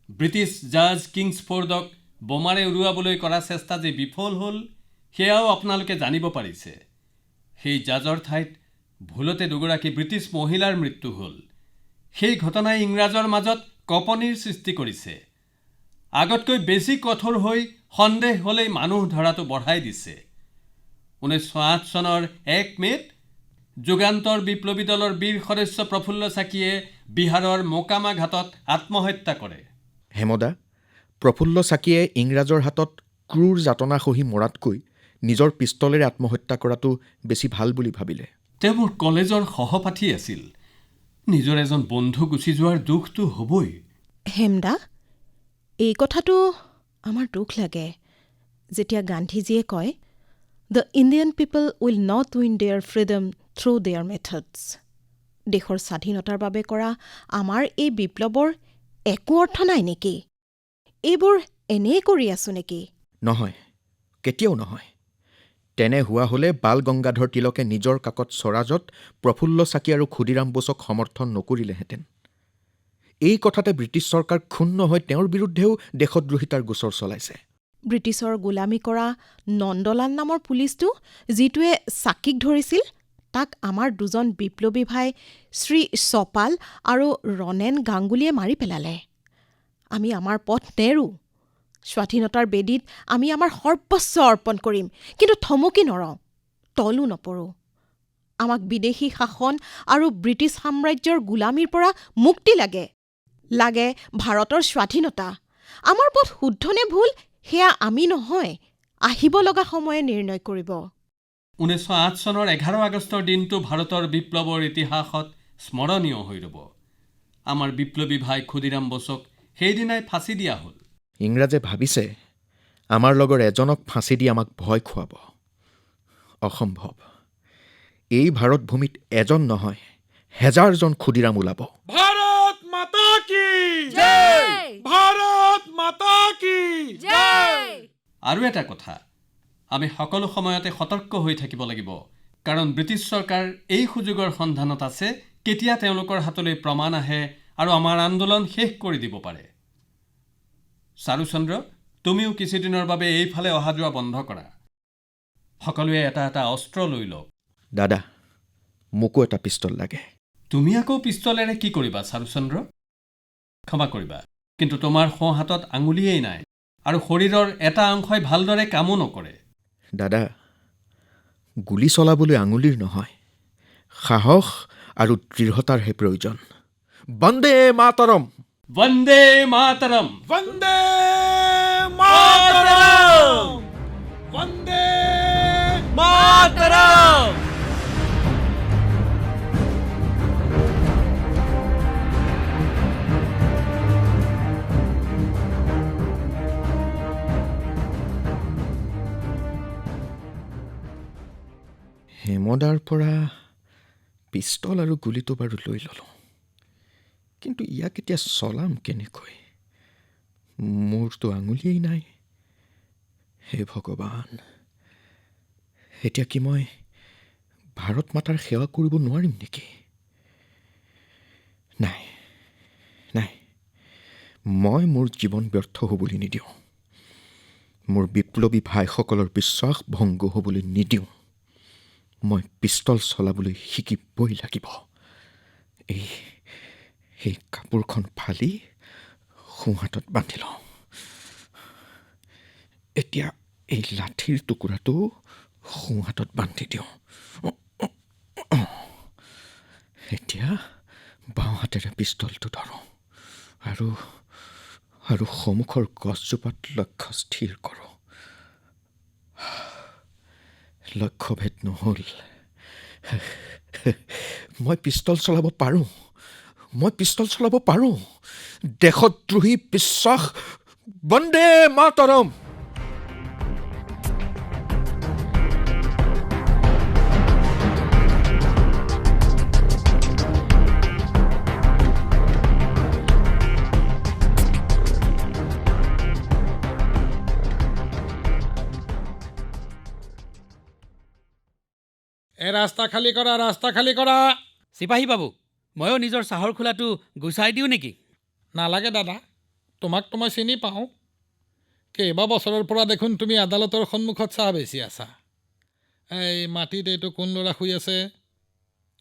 ব্ৰিটিছ জাজ কিংছফৰ্ডক বোমাৰে উৰুৱাবলৈ কৰা চেষ্টা যে বিফল হ'ল, সেয়াও আপোনালোকে জানিব পাৰিছে। সেই জাজৰ ঠাইত ভুলতে দুগৰাকী ব্ৰিটিছ মহিলাৰ মৃত্যু হ'ল। সেই ঘটনাই ইংৰাজৰ মাজত কঁপনিৰ সৃষ্টি কৰিছে। আগতকৈ বেছি কঠোৰ হৈ সন্দেহ হ'লেই মানুহ ধৰাটো বঢ়াই দিছে। 1908 চনৰ 1 মে'ত যুগান্তৰ বিপ্লৱী দলৰ বীৰ সদস্য প্ৰফুল্ল চাকিয়ে বিহাৰৰ মোকামা ঘাটত আত্মহত্যা কৰে। হেমদা, প্ৰফুল্ল চাকিয়ে ইংৰাজৰ হাতত ক্ৰূৰ যাতনা সহি মৰাতকৈ নিজৰ পিষ্টলেৰে আত্মহত্যা কৰাটো বেছি ভাল বুলি ভাবিলে। তেওঁ মোৰ কলেজৰ সহপাঠী আছিল। নিজৰ এজন বন্ধু গুচি যোৱাৰ দুখটো হ'বই। হেমদা, এই কথাটো আমাৰ দুখ লাগে। যেতিয়া গান্ধীজীয়ে কয়, the Indian people will not win their freedom through their methods. দেশৰ স্বাধীনতাৰ বাবে কৰা আমাৰ এই বিপ্লৱৰ একো অৰ্থ নাই নেকি? এইবোৰ এনেই কৰি আছো নেকি? নহয়, কেতিয়াও নহয়। তেনে হোৱা হ'লে বাল গংগাধৰ তিলকে নিজৰ কাকত স্বৰাজত প্ৰফুল্ল চাকি আৰু ক্ষুদিৰাম বোসক সমৰ্থন নকৰিলেহেঁতেন। এই কথাতে ব্ৰিটিছ চৰকাৰ ক্ষুণ্ণ হৈ তেওঁৰ বিৰুদ্ধেও দেশদ্ৰোহিতাৰ গোচৰ চলাইছে। ব্ৰিটিছৰ গোলামী কৰা নন্দলাল নামৰ পুলিচটো যিটোৱে চাকিক ধৰিছিল, তাক আমাৰ দুজন বিপ্লৱী ভাই শ্ৰী চপাল আৰু ৰণেন গাংগুলীয়ে মাৰি পেলালে। আমি আমাৰ পথ নেৰো। স্বাধীনতাৰ বেদীত আমি আমাৰ সৰ্বস্ব অৰ্পণ কৰিম, কিন্তু থমকি নৰওঁ, তলো নপৰোঁ। আমাক বিদেশী শাসন আৰু ব্ৰিটিছ সাম্ৰাজ্যৰ গোলামীৰ পৰা মুক্তি লাগে। লাগে ভাৰতৰ স্বাধীনতা। আমাৰ পথ শুদ্ধ নে ভুল সেয়া আমি নহয়, আহিব লগা সময়ে নিৰ্ণয় কৰিব। 1908 চনৰ 11 আগষ্টৰ দিনটো ভাৰতৰ বিপ্লৱৰ ইতিহাসত স্মৰণীয় হৈ ৰ'ব। আমাৰ বিপ্লৱী ভাই ক্ষুদিৰাম বোসক সেইদিনাই ফাঁচি দিয়া হ'ল। ইংৰাজে ভাবিছে আমাৰ লগৰ এজনক ফাঁচি দি আমাক ভয় খুৱাব। অসম্ভৱ। এই ভাৰত ভূমিত এজন নহয়, হেজাৰজন ক্ষুদিৰাম ওলাব। ভাৰত মাতা কি জয়! ভাৰত মাতা কি জয়! আৰু এটা কথা, আমি সকলো সময়তে সতৰ্ক হৈ থাকিব লাগিব, কাৰণ ব্ৰিটিছ চৰকাৰ এই সুযোগৰ সন্ধানত আছে কেতিয়া তেওঁলোকৰ হাতলৈ প্ৰমাণ আহে আৰু আমাৰ আন্দোলন শেষ কৰি দিব পাৰে। চাৰুচন্দ্ৰ, তুমিও কিছুদিনৰ বাবে এইফালে অহা যোৱা বন্ধ কৰা। সকলোৱে এটা এটা অস্ত্ৰ লৈ লওক। দাদা, মোকো এটা পিষ্টল লাগে। তুমি আকৌ পিষ্টলেৰে কি কৰিবা চাৰুচন্দ্ৰ? ক্ষমা কৰিবা, কিন্তু তোমাৰ সোঁ হাতত আঙুলিয়েই নাই আৰু শৰীৰৰ এটা অংশই ভালদৰে কামো নকৰে। দাদা, গুলী চলাবলৈ আঙুলিৰ নহয়, সাহস আৰু দৃঢ়তাৰহে প্ৰয়োজন। বন্দে মাতৰম! বন্দে মাতৰম! বন্দে মাতৰম! বন্দে মাতৰম! হেমদাৰ পৰা পিষ্টল আৰু গুলীটো বাৰু লৈ ল'লোঁ, কিন্তু ইয়াক এতিয়া চলাম কেনেকৈ? মোৰতো আঙুলিয়েই নাই। হে ভগৱান, এতিয়া কি মই ভাৰত মাতাৰ সেৱা কৰিব নোৱাৰিম নেকি? নাই নাই, মই মোৰ জীৱন ব্যৰ্থ হ'বলৈ নিদিওঁ। মোৰ বিপ্লৱী ভাইসকলৰ বিশ্বাস ভংগ হ'বলৈ নিদিওঁ। মই পিষ্টল চলাবলৈ শিকিবই লাগিব। এই কাপোৰখন ফালি সোঁহাতত বান্ধি লওঁ। এতিয়া এই লাঠিৰ টুকুৰাটো সোঁহাতত বান্ধি দিওঁ। এতিয়া বাওঁ হাতেৰে পিষ্টলটো ধৰোঁ আৰু সন্মুখৰ গছজোপাত লক্ষ্য স্থিৰ কৰোঁ। লক্ষ্যভেদ নহ'ল। মই পিষ্টল চলাব পাৰোঁ। দেশদ্ৰোহী বিশ্বাস। বন্দে মাতৰম! ৰাস্তা খালী কৰা, ৰাস্তা খালী কৰা। চিপাহী বাবু, ময়ো নিজৰ চাহৰ খোলাটো গুচাই দিওঁ নেকি? নালাগে দাদা, তোমাকতো মই চিনি পাওঁ। কেইবা বছৰৰ পৰা দেখোন তুমি আদালতৰ সন্মুখত চাহ বেচি আছা। এই মাটিত এইটো কোন ল'ৰা শুই আছে?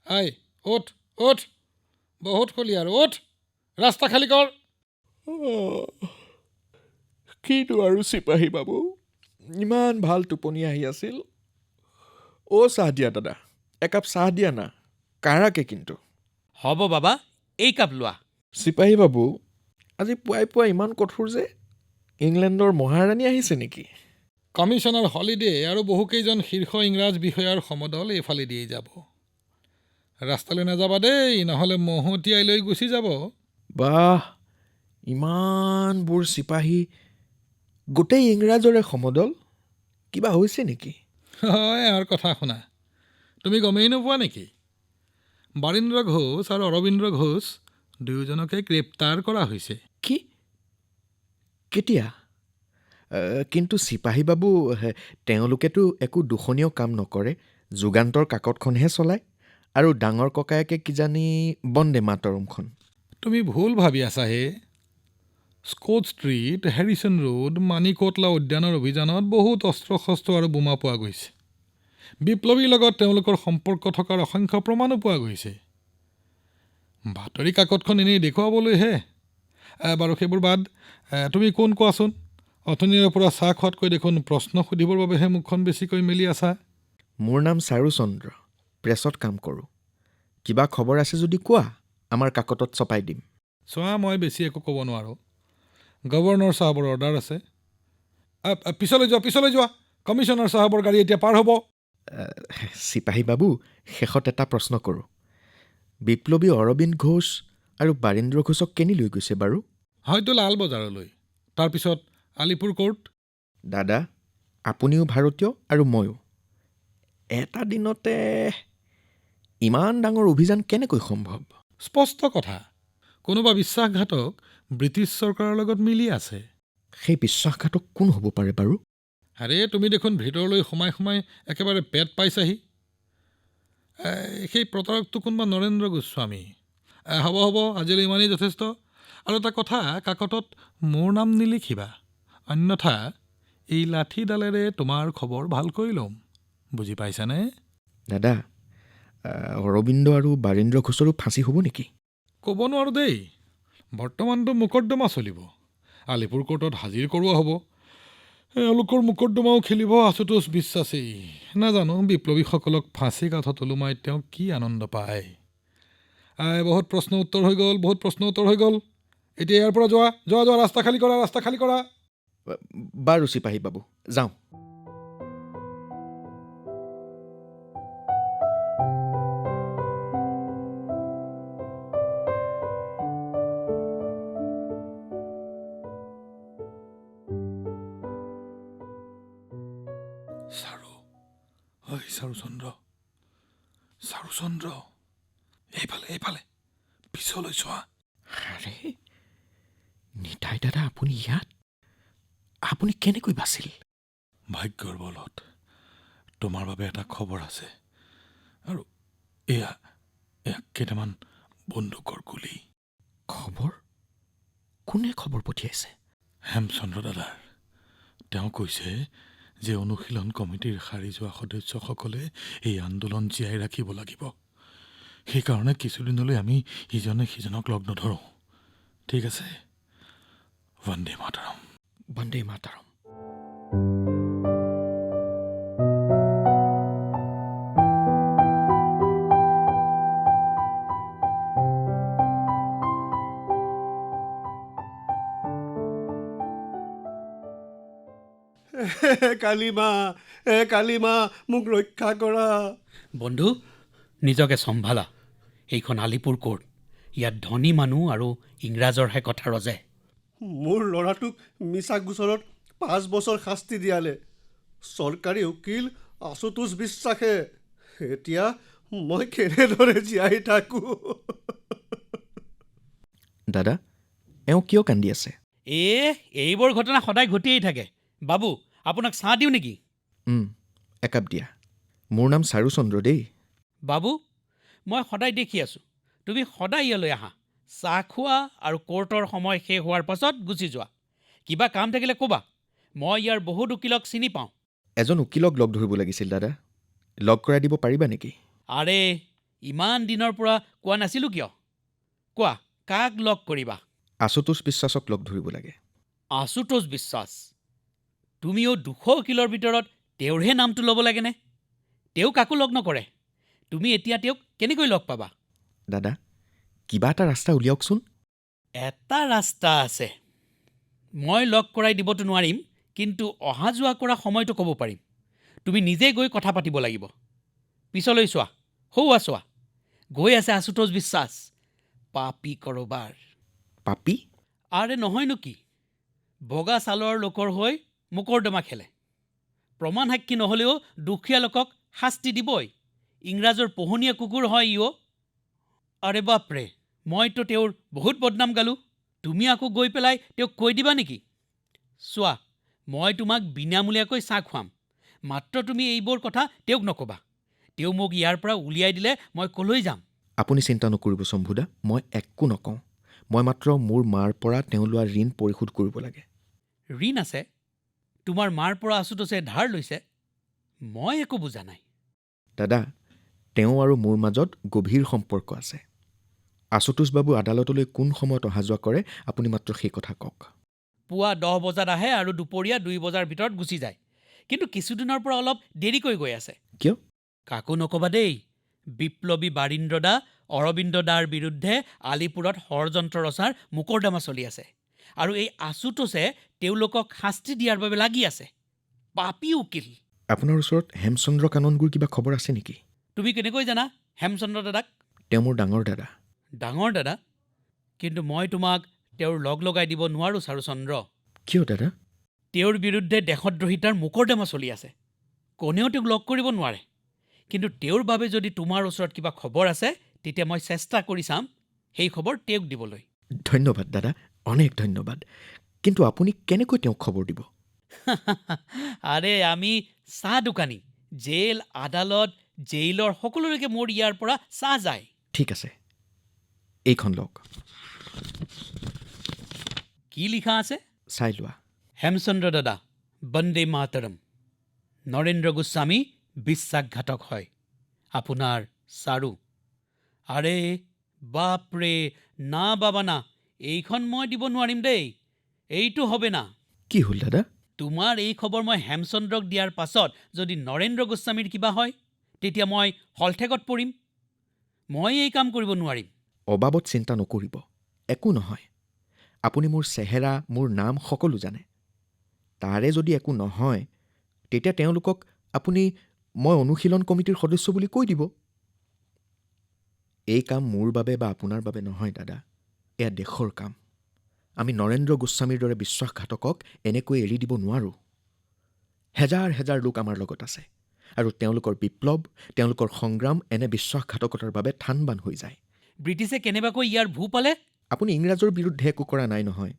এই উঠ উঠ, বহুত খলি আৰু উঠ, ৰাস্তা খালী কৰ। কিনো আৰু চিপাহী বাবু, ইমান ভাল টোপনি আহি আছিল। চাহ দিয়া দাদা, একাপ চাহ দিয়া না, কাৰাকে কিন্তু। হ'ব বাবা, এই কাপ লোৱা। চিপাহী বাবু, আজি পুৱাই পুৱাই ইমান কঠোৰ যে? ইংলেণ্ডৰ মহাৰাণী আহিছে নেকি? কমিশ্যনাৰ হলিডে আৰু বহুকেইজন শীৰ্ষ ইংৰাজ বিষয়াৰ সমদল এইফালে দিয়েই যাব। ৰাস্তালৈ নাযাবা দেই, নহ'লে মহতিয়াই লৈ গুচি যাব। বাহ, ইমানবোৰ চিপাহী, গোটেই ইংৰাজৰে সমদল। কিবা হৈছে নেকি? হয় এওঁৰ কথা শুনা, তুমি গমেই নোপোৱা নেকি? বাৰীন্দ্ৰ ঘোষ আৰু অৰবিন্দ্ৰ ঘোষ দুয়োজনকে গ্ৰেপ্তাৰ কৰা হৈছে। কি? কেতিয়া? কিন্তু চিপাহী বাবু, তেওঁলোকেতো একো দূষণীয় কাম নকৰে, যুগান্তৰ কাকতখনহে চলায়, আৰু ডাঙৰ ককায়েকে কিজানি বন্দে মাতৰমখন। তুমি ভুল ভাবি আছা হে। Scott street, Harrison road, Maniktala উদ্যানৰ অভিযানত বহুত অস্ত্ৰ শস্ত্ৰ আৰু বোমা পোৱা গৈছে। বিপ্লৱীৰ লগত তেওঁলোকৰ সম্পৰ্ক থকাৰ অসংখ্য প্ৰমাণো পোৱা গৈছে। বাতৰি কাকতখন এনেই দেখুৱাবলৈহে। বাৰু সেইবোৰ বাদ, তুমি কোন কোৱাচোন? অথনিৰে পৰা চাহ খোৱাতকৈ দেখোন প্ৰশ্ন সুধিবৰ বাবেহে মুখখন বেছিকৈ মেলি আছা। মোৰ নাম চাৰুচন্দ্ৰ, প্ৰেছত কাম কৰোঁ। কিবা খবৰ আছে যদি কোৱা, আমাৰ কাকতত ছপাই দিম। চোৱা, মই বেছি একো ক'ব নোৱাৰোঁ। গভৰ্ণৰ চাহাবৰ অৰ্ডাৰ আছে। পিছলৈ যোৱা। কমিশ্যনাৰ চাহাবৰ গাড়ী এতিয়া পাৰ হ'ব। চিপাহী বাবু, শেষত এটা প্ৰশ্ন কৰোঁ। বিপ্লৱী অৰবিন্দ ঘোষ আৰু বাৰীন্দ্ৰ ঘোষক কেনি লৈ গৈছে বাৰু? হয়তো লাল বজাৰলৈ, তাৰপিছত আলিপুৰ কোৰ্ট। দাদা, আপুনিও ভাৰতীয় আৰু ময়ো। এটা দিনতে ইমান ডাঙৰ অভিযান কেনেকৈ সম্ভৱ? স্পষ্ট কথা, কোনোবা বিশ্বাসঘাতক ব্ৰিটিছ চৰকাৰৰ লগত মিলি আছে। সেই বিশ্বাসঘাতক কোন হ'ব পাৰে বাৰু? আৰে তুমি দেখোন ভিতৰলৈ সোমাই সোমাই একেবাৰে পেট পাইছাহি। সেই প্ৰতাৰকটো কোনোবা নৰেন্দ্ৰ গোস্বামী। হ'ব, আজিলৈ ইমানেই যথেষ্ট। আৰু এটা কথা, কাকতত মোৰ নাম নিলিখিবা, অন্যথা এই লাঠিডালেৰে তোমাৰ খবৰ ভালকৈ ল'ম। বুজি পাইছানে? দাদা, অৰবিন্দ আৰু বাৰীন্দ্ৰ ঘোষৰো ফাঁচি হ'ব নেকি? ক'ব নোৱাৰোঁ দেই। বৰ্তমানটো মোকৰ্দমা চলিব, আলিপুৰ কোৰ্টত হাজিৰ কৰোৱা হ'ব। এওঁলোকৰ মোকৰ্দমাও খেলিব আশুতোষ বিশ্বাসেই। নাজানো বিপ্লৱীসকলক ফাঁচি কাঠত ওলোমাই তেওঁ কি আনন্দ পায়। বহুত প্ৰশ্ন উত্তৰ হৈ গ'ল। এতিয়া ইয়াৰ পৰা যোৱা, ৰাস্তা খালী কৰা। বাৰু চিপাহী বাবু, যাওঁ। চাৰুচন্দ্ৰ, এইফালে পিছলৈ চোৱা। আৰে, নিতাই দাদা, আপুনি ইয়াত? আপুনি কেনেকৈ বাচিল? ভাগ্যৰ বলত। তোমাৰ বাবে এটা খবৰ আছে, আৰু এয়া কেইটামান বন্দুকৰ গুলী। খবৰ? কোনে খবৰ পঠিয়াইছে? হেমচন্দ্ৰ দাদাৰ। তেওঁ কৈছে যে অনুশীলন কমিটিৰ সাৰি যোৱা সদস্যসকলে এই আন্দোলন জীয়াই ৰাখিব লাগিব। সেইকাৰণে কিছুদিনলৈ আমি ইজনে সিজনক লগ নধৰোঁ। ঠিক আছে? বন্দে মাতৰম। বন্দে মাতৰম। কালিমা, মোক ৰক্ষা কৰা। বন্ধু, নিজকে চম্ভালা। এইখন আলিপুৰ কোৰ্ট। ইয়াত ধনী মানুহ আৰু ইংৰাজৰহে কথা ৰজে। মোৰ ল'ৰাটোক মিছা গোচৰত 5 বছৰ শাস্তি দিয়ালে চৰকাৰী উকিল আশুতোষ বিশ্বাসে। এতিয়া মই কেনেদৰে জীয়াই থাকোঁ? দাদা, এওঁ কিয় কান্দি আছে? এইবোৰ ঘটনা সদায় ঘটিয়েই থাকে। বাবু, আপোনাক চাহ দিওঁ নেকি? একাপ দিয়া। মোৰ নাম চাৰুচন্দ্ৰ দেই। বাবু, মই সদায় দেখি আছোঁ, তুমি সদায় ইয়ালৈ আহা, চাহ খোৱা আৰু কোৰ্টৰ সময় শেষ হোৱাৰ পাছত গুচি যোৱা। কিবা কাম থাকিলে ক'বা, মই ইয়াৰ বহুত উকিলক চিনি পাওঁ। এজন উকিলক লগ ধৰিব লাগিছিল দাদা, লগ কৰাই দিব পাৰিবা নেকি? আৰে, ইমান দিনৰ পৰা কোৱা নাছিলোঁ কিয়? কোৱা, কাক লগ কৰিবা? আশুতোষ বিশ্বাসক লগ ধৰিব লাগে। আশুতোষ বিশ্বাস? তুমিও 200 উকিলৰ ভিতৰত তেওঁৰহে নামটো ল'ব লাগেনে? তেওঁ কাকো লগ নকৰে। তুমি এতিয়া তেওঁক কেনেকৈ লগ পাবা? দাদা, কিবা এটা ৰাস্তা উলিয়াওকচোন। এটা ৰাস্তা আছে। মই লগ কৰাই দিবতো নোৱাৰিম, কিন্তু অহা যোৱা কৰা সময়টো ক'ব পাৰিম। তুমি নিজে গৈ কথা পাতিব লাগিব। পিছলৈ চোৱা, চোৱা, গৈ আছে আশুতোষ বিশ্বাস। পাপী কৰবাৰ। পাপী? আৰে নহয়নো কি, বগা ছালৰ লোকৰ হৈ মোকৰ্দমা খেলে। প্ৰমাণ সাক্ষী নহ'লেও দুখীয়া লোকক শাস্তি দিবই। ইংৰাজৰ পোহনীয়া কুকুৰ হয় ইও। আৰে বাপৰে, মইতো তেওঁৰ বহুত বদনাম গালোঁ। তুমি আকৌ গৈ পেলাই তেওঁক কৈ দিবা নেকি? চোৱা, মই তোমাক বিনামূলীয়াকৈ চাহ খুৱাম, মাত্ৰ তুমি এইবোৰ কথা তেওঁক নক'বা। তেওঁ মোক ইয়াৰ পৰা উলিয়াই দিলে মই কলৈ যাম? আপুনি চিন্তা নকৰিব শম্ভুদা, মই একো নকওঁ। মই মাত্ৰ মোৰ মাৰ পৰা তেওঁ লোৱা ঋণ পৰিশোধ কৰিব লাগে। ঋণ আছে? তোমাৰ মাৰ পৰা আশুতোষে ধাৰ লৈছে? মই একো বুজা নাই। দাদা, তেওঁ আৰু মোৰ মাজত গভীৰ সম্পৰ্ক আছে। আশুতোষ বাবু আদালতলৈ কোন সময়ত অহা যোৱা কৰে আপুনি মাত্ৰ সেই কথা কওক। পুৱা 10 বজাত আহে আৰু দুপৰীয়া 2 বজাৰ ভিতৰত গুচি যায়। কিন্তু কিছুদিনৰ পৰা অলপ দেৰিকৈ গৈ আছে। কিয়? কাকো নক'বা দেই। বিপ্লৱী বাৰীন্দ্ৰ দা, অৰবিন্দ দাৰ বিৰুদ্ধে আলিপুৰত ষড়যন্ত্ৰ ৰচাৰ মোকৰ্দমা চলি আছে। আৰু এই আশুতোষে তেওঁলোকক শাস্তি দিয়াৰ বাবে লাগি আছে। পাপী উকিল। আপোনাৰ ওচৰত হেমচন্দ্ৰ কাননগুৰ কিবা খবৰ আছে নেকি? তুমি কেনেকৈ জানা হেমচন্দ্ৰ দাদাক? তেওঁ মোৰ ডাঙৰ দাদা। ডাঙৰ দাদা? কিন্তু মই তোমাক তেওঁৰ লগ লগাই দিব নোৱাৰোঁ চাৰুচন্দ্ৰ। কিয় দাদা? তেওঁৰ বিৰুদ্ধে দেশদ্ৰোহিতাৰ মোকৰ্দমা চলি আছে। কোনেও তেওঁক লগ কৰিব নোৱাৰে। কিন্তু তেওঁৰ বাবে যদি তোমাৰ ওচৰত কিবা খবৰ আছে, তেতিয়া মই চেষ্টা কৰি চাম সেই খবৰ তেওঁক দিবলৈ। ধন্যবাদ দাদা, অনেক ধন্যবাদ। কিন্তু আপুনি কেনেকৈ তেওঁক খবৰ দিব? আৰে আমি চাহ দোকানী। জেল, আদালত, জেইলৰ সকলোলৈকে মোৰ ইয়াৰ পৰা চাহ যায়। ঠিক আছে, এইখন লওক। কি লিখা আছে? চাই লোৱা। হেমচন্দ্ৰ দাদা, বন্দে মাতৰম। নৰেন্দ্ৰ গোস্বামী বিশ্বাসঘাতক হয়। আপোনাৰ চাৰু। আৰে বাপৰে, না বাবা না, এইখন মই দিব নোৱাৰিম দেই। এইটো হবে না। কি হ'ল দাদা? তোমাৰ এই খবৰ মই হেমচন্দ্ৰক দিয়াৰ পাছত যদি নৰেন্দ্ৰ গোস্বামীৰ কিবা হয়, তেতিয়া মই হলঠেকত পৰিম। মই এই কাম কৰিব নোৱাৰিম। অবাবত চিন্তা নকৰিব, একো নহয়। আপুনি মোৰ চেহেৰা, মোৰ নাম সকলো জানে। তাৰে যদি একো নহয়, তেতিয়া তেওঁলোকক আপুনি মই অনুশীলন কমিটিৰ সদস্য বুলি কৈ দিব। এই কাম মোৰ বাবে বা আপোনাৰ বাবে নহয় দাদা, এয়া দেশৰ কাম। আমি নৰেন্দ্ৰ গোস্বামীৰ দৰে বিশ্বাসঘাতকক এনেকৈ এৰি দিব নোৱাৰোঁ। হেজাৰ হেজাৰ লোক আমাৰ লগত আছে, আৰু তেওঁলোকৰ বিপ্লৱ, তেওঁলোকৰ সংগ্ৰাম এনে বিশ্বাসঘাতকতাৰ বাবে থানবান হৈ যায়। ব্ৰিটিছে কেনেবাকৈ ইয়াৰ ভূ পালে? আপুনি ইংৰাজৰ বিৰুদ্ধে একো কৰা নাই নহয়।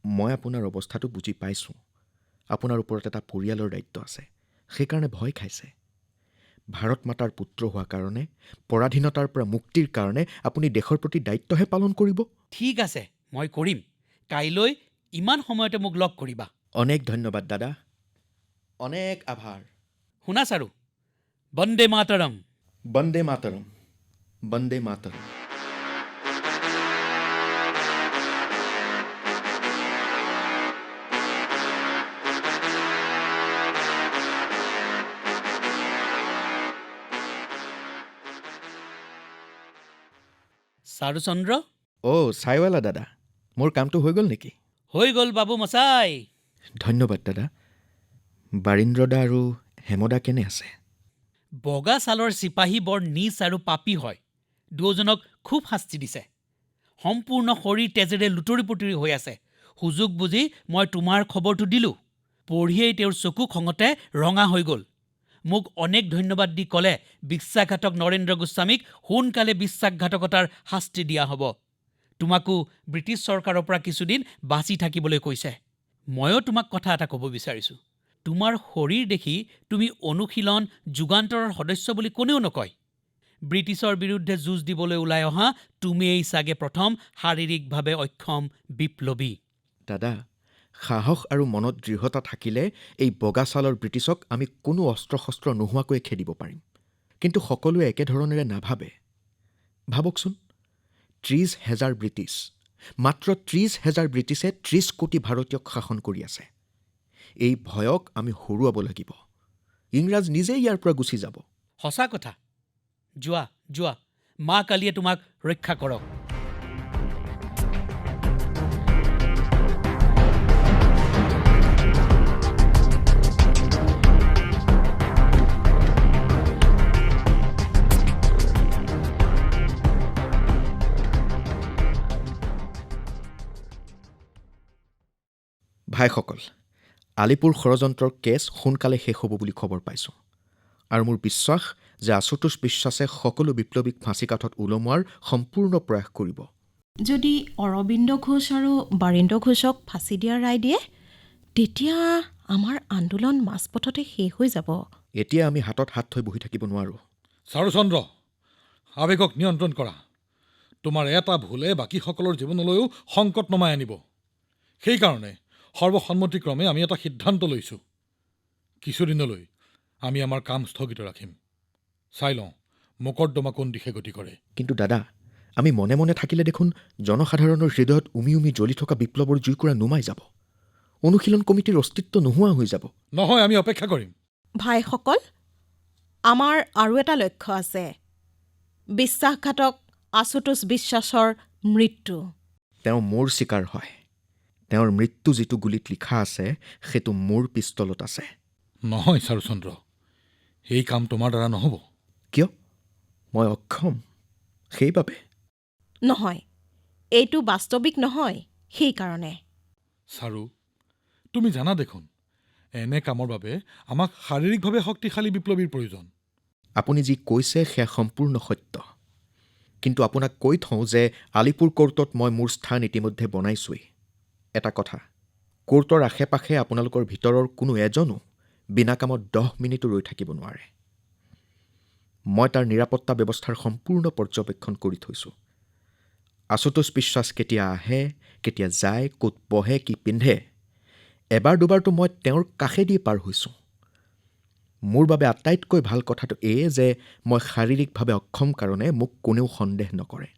মই আপোনাৰ অৱস্থাটো বুজি পাইছোঁ। আপোনাৰ ওপৰত এটা পৰিয়ালৰ দায়িত্ব আছে, সেইকাৰণে ভয় খাইছে। ভাৰত মাতাৰ পুত্ৰ হোৱাৰ কাৰণে, পৰাধীনতাৰ পৰা মুক্তিৰ কাৰণে আপুনি দেশৰ প্ৰতি দায়িত্বহে পালন কৰিব। ঠিক আছে, মই কৰিম। কাইলৈ ইমান সময়তে মোক লগ কৰিবা। অনেক ধন্যবাদ দাদা, অনেক আভাৰ। শুনা চাৰু, বন্দে মাতৰম। বন্দে মাতৰম, বন্দে মাতৰম। চাৰুচন্দ্ৰ? চাইৱালা দাদা, মোৰ কামটো হৈ গ'ল নেকি? হৈ গ'ল বাবু মচাই। ধন্যবাদ দাদা। বাৰীন্দ্ৰ দা আৰু হেমদা কেনে আছে? বগা ছালৰ চিপাহী বৰ নীচ আৰু পাপী হয়। দুয়োজনক খুব শাস্তি দিছে। সম্পূৰ্ণ শৰীৰ তেজেৰে লুতৰি পুতৰি হৈ আছে। সুযোগ বুজি মই তোমাৰ খবৰটো দিলোঁ। পঢ়িয়েই তেওঁৰ চকু খঙতে ৰঙা হৈ গ'ল। মোক অনেক ধন্যবাদ দি ক'লে বিশ্বাসঘাতক নৰেন্দ্ৰ গোস্বামীক সোনকালে বিশ্বাসঘাতকতাৰ শাস্তি দিয়া হ'ব। তোমাকো ব্ৰিটিছ চৰকাৰৰ পৰা কিছুদিন বাচি থাকিবলৈ কৈছে। ময়ো তোমাক কথা এটা ক'ব বিচাৰিছোঁ। তোমাৰ শৰীৰ দেখি তুমি অনুশীলন যুগান্তৰৰ সদস্য বুলি কোনেও নকয়। ব্ৰিটিছৰ বিৰুদ্ধে যুঁজ দিবলৈ ওলাই অহা তুমিয়েই চাগে প্ৰথম শাৰীৰিকভাৱে অক্ষম বিপ্লৱী। দাদা, সাহস আৰু মনত দৃঢ়তা থাকিলে এই বগা ছালৰ ব্ৰিটিছক আমি কোনো অস্ত্ৰ শস্ত্ৰ নোহোৱাকৈয়ে খেদিব পাৰিম। কিন্তু সকলোৱে একেধৰণেৰে নাভাবে। ভাবকচোন, 30,000 ব্ৰিটিছ, মাত্ৰ 30,000 ব্ৰিটিছে 30 কোটি ভাৰতীয়ক শাসন কৰি আছে। এই ভয়ক আমি হৰুৱাব লাগিব। ইংৰাজ নিজেই ইয়াৰ পৰা গুচি যাব। সঁচা কথা। যোৱা যোৱা, মা কালিয়ে তোমাক ৰক্ষা কৰক। ভাইসকল, আলিপুৰ ষড়যন্ত্ৰৰ কেছ সোনকালে শেষ হ'ব বুলি খবৰ পাইছোঁ আৰু মোৰ বিশ্বাস যে আশুতোষ বিশ্বাসে সকলো বিপ্লৱীক ফাঁচীকাঠত ওলমোৱাৰ সম্পূৰ্ণ প্ৰয়াস কৰিব। যদি অৰবিন্দ ঘোষ আৰু বাৰীন্দ্ৰ ঘোষক ফাঁচি দিয়াৰ ৰায় দিয়ে তেতিয়া আমাৰ আন্দোলন মাজপথতে শেষ হৈ যাব। এতিয়া আমি হাতত হাত থৈ বহি থাকিব নোৱাৰোঁ। চাৰুচন্দ্ৰ, আৱেগক নিয়ন্ত্ৰণ কৰা। তোমাৰ এটা ভুলে বাকীসকলৰ জীৱনলৈও সংকট নমাই আনিব। সেইকাৰণে সৰ্বসন্মতিক্ৰমে আমি এটা সিদ্ধান্ত লৈছোঁ। কিছুদিনলৈ আমি আমাৰ কাম স্থগিত ৰাখিম। চাই লওঁ মোকৰ্দমা কোন দিশে গতি কৰে। কিন্তু দাদা, আমি মনে মনে থাকিলে দেখোন জনসাধাৰণৰ হৃদয়ত উমি উমি জ্বলি থকা বিপ্লৱৰ জুইকুৰা নুমাই যাব। অনুশীলন কমিটিৰ অস্তিত্ব নোহোৱা হৈ যাব। নহয়, আমি অপেক্ষা কৰিম। ভাইসকল, আমাৰ আৰু এটা লক্ষ্য আছে। বিশ্বাসঘাতক আশুতোষ বিশ্বাসৰ মৃত্যু। তেওঁ মোৰ চিকাৰ হয়। তেওঁৰ মৃত্যু যিটো গুলীত লিখা আছে সেইটো মোৰ পিষ্টলত আছে। নহয় চাৰুচন্দ্ৰ, এই কাম তোমাৰ দ্বাৰা নহ'ব। কিয়? মই অক্ষম সেইবাবে? নহয়, এইটো বাস্তৱিক নহয়। সেইকাৰণে চাৰু, তুমি জানা দেখোন এনে কামৰ বাবে আমাক শাৰীৰিকভাৱে শক্তিশালী বিপ্লৱীৰ প্ৰয়োজন। আপুনি যি কৈছে সেয়া সম্পূৰ্ণ সত্য। কিন্তু আপোনাক কৈ থওঁ যে আলিপুৰ কোৰ্টত মই মোৰ স্থান ইতিমধ্যে বনাইছোৱেই। এটা কথা, কোৰ্টৰ আশে পাশে আপোনালোকৰ ভিতৰৰ কোনো এজনো বিনা কামত 10 মিনিটো ৰৈ থাকিব নোৱাৰে। মই তাৰ নিৰাপত্তা ব্যৱস্থাৰ সম্পূৰ্ণ পৰ্যবেক্ষণ কৰি থৈছোঁ। আশুতোষ বিশ্বাস কেতিয়া আহে, কেতিয়া যায়, ক'ত বহে, কি পিন্ধে, এবাৰ দুবাৰতো মই তেওঁৰ কাষেদি পাৰ হৈছোঁ। মোৰ বাবে আটাইতকৈ ভাল কথাটো এয়ে যে মই শাৰীৰিকভাৱে অক্ষম কাৰণে মোক কোনেও সন্দেহ নকৰে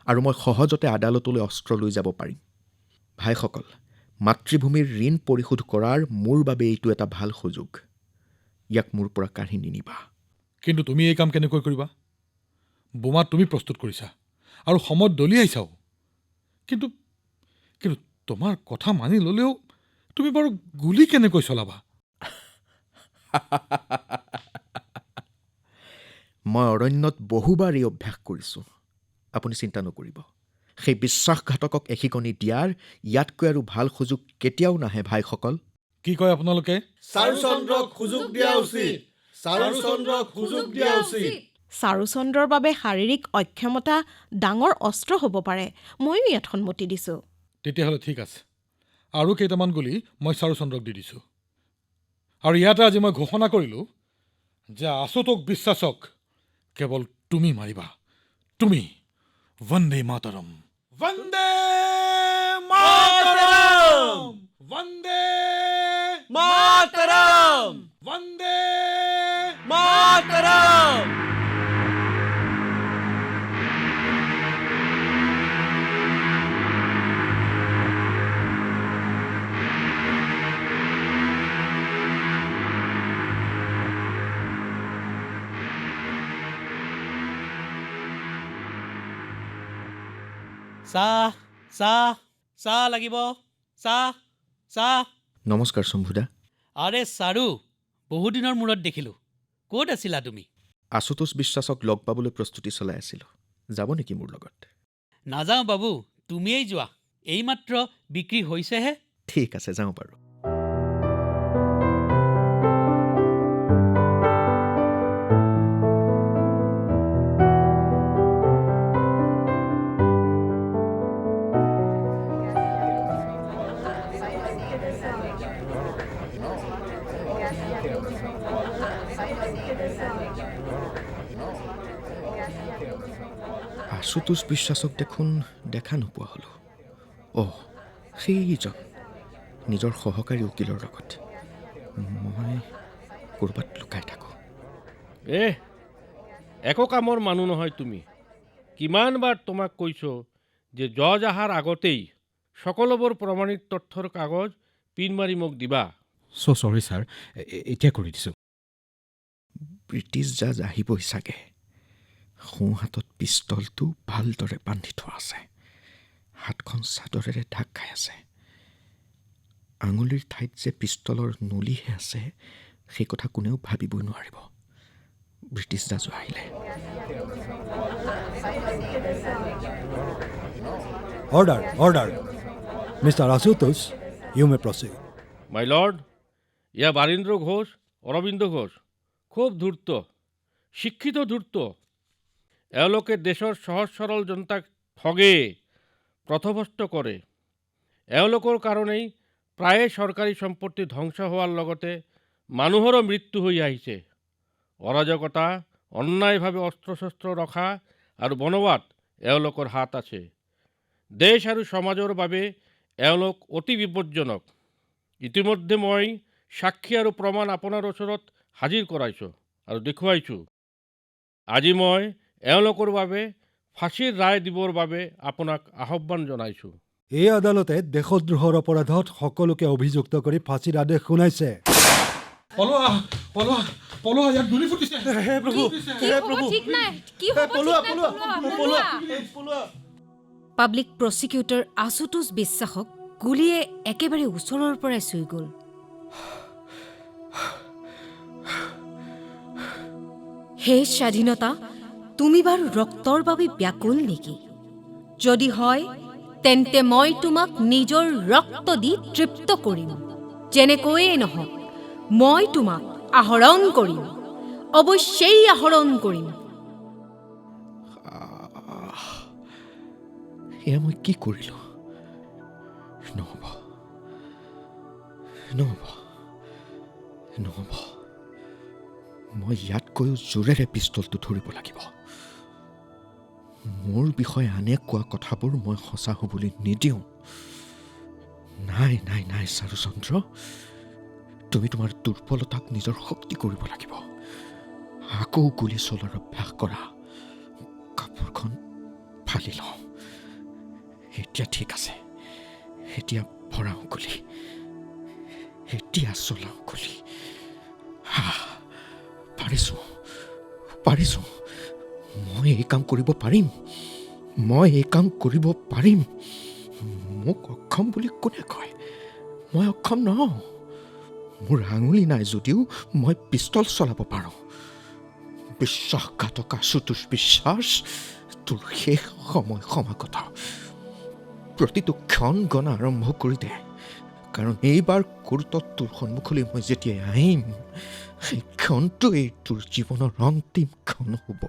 আৰু মই সহজতে আদালতলৈ অস্ত্ৰ লৈ যাব পাৰিম। ভাইসকল, মাতৃভূমিৰ ঋণ পৰিশোধ কৰাৰ মোৰ বাবে এইটো এটা ভাল সুযোগ। ইয়াক মোৰ পৰা কাঢ়ি নিনিবা। কিন্তু তুমি এই কাম কেনেকৈ কৰিবা? বোমা তুমি প্ৰস্তুত কৰিছা আৰু সময়ত দলিয়াইছাও। কিন্তু কিন্তু তোমাৰ কথা মানি ল'লেও তুমি বাৰু গুলী কেনেকৈ চলাবা? মই অৰণ্যত বহুবাৰ এই অভ্যাস কৰিছোঁ। আপুনি চিন্তা নকৰিব। সেই বিশ্বাসঘাতকক এশিকনি দিয়াৰ ইয়াতকৈ আৰু ভাল সুযোগ কেতিয়াও নাহে ভাইসকল। কি কয় আপোনালোকে? চাৰুচন্দ্ৰক সুযোগ দিয়া উচিত। চাৰুচন্দ্ৰক সুযোগ দিয়া উচিত। চাৰুচন্দ্ৰৰ বাবে শাৰীৰিক অক্ষমতা ডাঙৰ অস্ত্ৰ হ'ব পাৰে। ময়ো ইয়াত সন্মতি দিছোঁ। তেতিয়াহ'লে ঠিক আছে, আৰু কেইটামান গুলী মই চাৰুচন্দ্ৰক দি দিছোঁ। আৰু ইয়াতে আজি মই ঘোষণা কৰিলোঁ যে আশুতোষ বিশ্বাসক কেৱল তুমি মাৰিবা। তুমি। বন্দে মাতৰম। বন্দে মাতৰম। বন্দে মাতৰম। বন্দে মাতৰম। চাহ চাহ চাহ লাগিব, চাহ চাহ। নমস্কাৰ শম্ভুদা। আৰে চাৰু, বহুদিনৰ মূৰত দেখিলোঁ। ক'ত আছিলা তুমি? আশুতোষ বিশ্বাসক লগ পাবলৈ প্ৰস্তুতি চলাই আছিলোঁ। যাব নেকি মোৰ লগত? নাযাওঁ বাবু, তুমিয়েই যোৱা। এইমাত্ৰ বিক্ৰী হৈছেহে। ঠিক আছে, যাওঁ বাৰু। আশুতোষ বিশ্বাসক দেখোন দেখা নোপোৱা হ'লোঁ। সেইজন নিজৰ সহকাৰী উকিলৰ লগত। মই ক'ৰবাত লুকাই থাকোঁ। একো কামৰ মানুহ নহয় তুমি। কিমানবাৰ তোমাক কৈছোঁ যে জজ অহাৰ আগতেই সকলোবোৰ প্ৰমাণিত তথ্যৰ কাগজ পিন মাৰি মোক দিবা। চৰি ছাৰ, এতিয়া কৰি দিছোঁ। ব্ৰিটিছ জাজ আহিবই চাগে। সোঁ হাতত পিষ্টলটো ভালদৰে বান্ধি থোৱা আছে। হাতখন চাদৰেৰে ঢাক খাই আছে। আঙুলিৰ ঠাইত যে পিষ্টলৰ নলীহে আছে সেই কথা কোনেও ভাবিবই নোৱাৰিব। ব্ৰিটিছ জাজো আহিলে। Order, order. Mister Ashutosh, you may proceed. My lord, ইয়া বাৰীন্দ্ৰ ঘোষ, অৰবিন্দ ঘোষ খুব ধূৰ্ত, শিক্ষিত ধূৰ্ত। এওঁলোকে দেশৰ সহজ সৰল জনতাক ঠগে, পথভ্ৰষ্ট কৰে। এওঁলোকৰ কাৰণেই প্ৰায়ে চৰকাৰী সম্পত্তি ধ্বংস হোৱাৰ লগতে মানুহৰো মৃত্যু হৈ আহিছে। অৰাজকতা, অন্যায়ভাৱে অস্ত্ৰ শস্ত্ৰ ৰখা আৰু বনোৱাত এওঁলোকৰ হাত আছে। দেশ আৰু সমাজৰ বাবে এওঁলোক অতি বিপজ্জনক। ইতিমধ্যে মই সাক্ষী আৰু প্ৰমাণ আপোনাৰ ওচৰত হাজিৰ কৰাইছোঁ আৰু দেখুৱাইছোঁ। আজি মই এওঁলোকৰ বাবে ফাঁচীৰ ৰায় দিবৰ বাবে আপোনাক আহ্বান জনাইছোঁ। এই আদালতে দেশদ্ৰোহৰ অপৰাধত সকলোকে অভিযুক্ত কৰি ফাঁচীৰ আদেশ শুনাইছে। পলোৱা পলোৱা পলোৱা, ইয়াত গুলি ফুটিছে। পাব্লিক প্ৰচিকিউটৰ আশুতোষ বিশ্বাসক গুলীয়ে একেবাৰে ওচৰৰ পৰাই চুই গ'ল। হে স্বাধীনতা, তুমি বাৰু ৰক্তৰ বাবে ব্যাকুল নেকি? যদি হয় তেন্তে মই তোমাক নিজৰ ৰক্ত দি তৃপ্ত কৰিম। যেনেকৈয়ে নহওক মই তোমাক আহৰণ কৰিম, অৱশ্যেই আহৰণ কৰিম। এয়া মই কি কৰিলোঁ? নহ'ব, নহ'ব, নহ'ব। মই ইয়াতকৈও জোৰেৰে পিষ্টলটো ধৰিব লাগিব। মোৰ বিষয়ে আনে কোৱা কথাবোৰ মই সঁচা হ'বলৈ নিদিওঁ। নাই নাই নাই চাৰুচন্দ্ৰ, তুমি তোমাৰ দুৰ্বলতাক নিজৰ শক্তি কৰিব লাগিব। আকৌ গুলী চলোৱাৰ অভ্যাস কৰা। কাপোৰখন ফালি লওঁ। এতিয়া ঠিক আছে, এতিয়া ভৰাওঁ গুলী, এতিয়া চলাওঁ গুলী। পাৰিছোঁ, পাৰিছোঁ। মই এই কাম কৰিব পাৰিম, মই এই কাম কৰিব পাৰিম। মোক অক্ষম বুলি কোনে কয়? মই অক্ষম নহওঁ। মোৰ আঙুলি নাই যদিও মই পিষ্টল চলাব পাৰোঁ। বিশ্বাসঘাতক আশুতোষ বিশ্বাস, তোৰ শেষ সময় সমাগত। প্ৰতিটো ক্ষণ গণা আৰম্ভ কৰি দে, কাৰণ এইবাৰ কোৰ্টত তোৰ সন্মুখলৈ মই যেতিয়া আহিম, সেই ক্ষণটোৱেই তোৰ জীৱনৰ অন্তিম ক্ষণ হ'ব।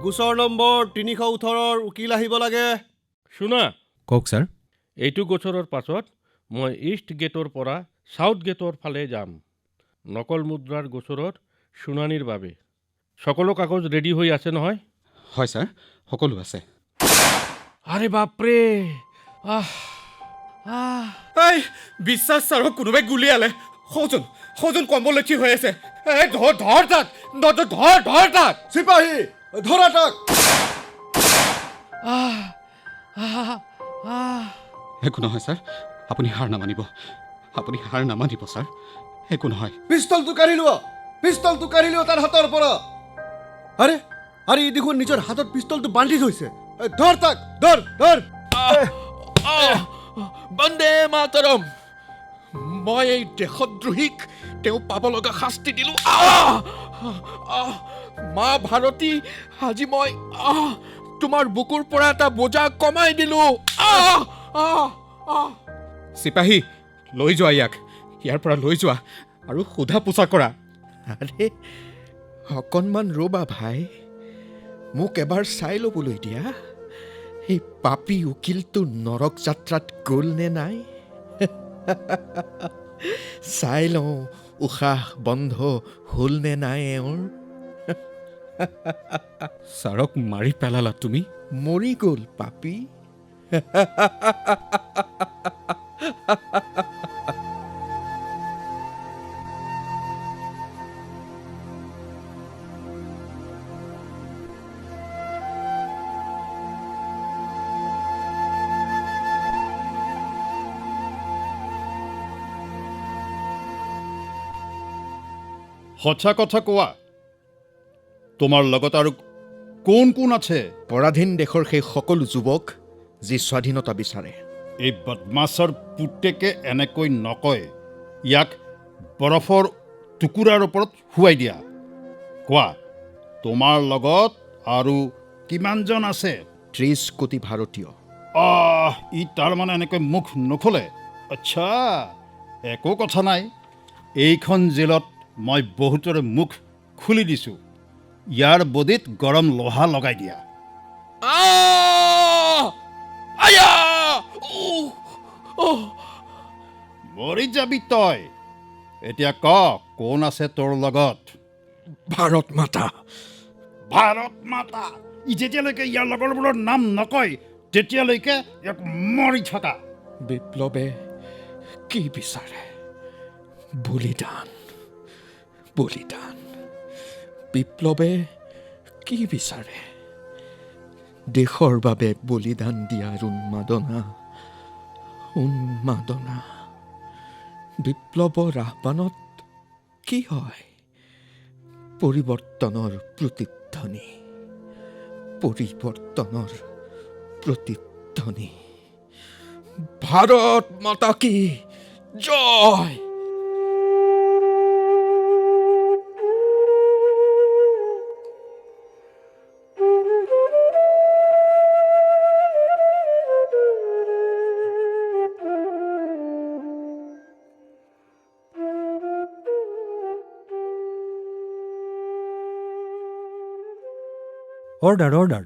গোচৰ নম্বৰ ৩১৮ৰ উকিল আহিব লাগে। শুনা, কওক ছাৰ। এইটো গোচৰৰ পাছত মই ইষ্ট গেটৰ পৰা চাউথ গেটৰ ফালে যাম, নকল মুদ্ৰাৰ গোচৰৰ শুনানিৰ বাবে। সকলো কাগজ ৰেডি হৈ আছে নহয়? হয় ছাৰ, সকলো আছে। আৰে বাপৰে, এই বিশ্বাস ছাৰক কোনোবাই গুলিয়ালে। সৌজন কম্বলচি হৈ আছে। ধৰ তাক, ধৰ তাক। চিপাহী ধৰা তাক। একো নহয় ছাৰ, আপুনি হাৰ নামানিব, আপুনি হাৰ নামানিব ছাৰ, একো নহয়। পিষ্টলটো কাঢ়ি লোৱা তাৰ হাতৰ পৰা। আৰে ই দেখোন নিজৰ হাতত পিষ্টলটো বান্ধি থৈছে। ধৰ তাক, ধৰ। বন্দে মাতৰম। মই এই দেশদ্ৰোহীক তেওঁ পাব লগা শাস্তি দিলোঁ। মা ভাৰতী, আজি মই তোমাৰ বুকুৰ পৰা এটা বোজা কমাই দিলোঁ। চিপাহী, লৈ যোৱা ইয়াৰ পৰা লৈ যোৱা আৰু সোধা পোছা কৰা। আৰে অকণমান ৰ'বা ভাই, মোক এবাৰ চাই ল'বলৈ দিয়া। এই পাপী উকিলটো নৰক যাত্ৰাত গ'ল নে নাই? চাই লওঁ উশাহ বন্ধ হ'ল নে নাই এওঁৰ। ছাৰক মাৰি পেলালা তুমি? মৰি গ'ল পাপী। সঁচা কথা কোৱা, তোমাৰ লগত আৰু কোন আছে? পৰাধীন দেশৰ সেই সকলো যুৱক যি স্বাধীনতা বিচাৰে। এই বদমাছৰ পুতেকে এনেকৈ নকয়। ইয়াক বৰফৰ টুকুৰাৰ ওপৰত শুৱাই দিয়া। কোৱা, তোমাৰ লগত আৰু কিমানজন আছে? 30 কোটি ভাৰতীয়। ই তাৰমানে এনেকৈ মুখ নোখোলে। আচ্ছা, একো কথা নাই। এইখন জেলত মই বহুতৰে মুখ খুলি দিছোঁ। ইয়াৰ বডিত গৰম লোহা লগাই দিয়া। মৰি যাবি তই। এতিয়া ক, কোন আছে তোৰ লগত? ভাৰত মাতা। ভাৰত মাতা? ই যেতিয়ালৈকে ইয়াৰ লগৰবোৰৰ নাম নকয় তেতিয়ালৈকে ইয়াক মৰি থকা। বিপ্লৱে কি বিচাৰে? বলিদান, বলিদান। বিপ্লৱে কি বিচাৰে? দেশৰ বাবে বলিদান দিয়াৰ উন্মাদনা, উন্মাদনা। বিপ্লৱৰ আহ্বানত কি হয়? পৰিৱৰ্তনৰ প্ৰতিধ্বনি, পৰিৱৰ্তনৰ প্ৰতিধ্বনি। ভাৰত মাতা কি জয়! অৰ্ডাৰ অৰ্ডাৰ,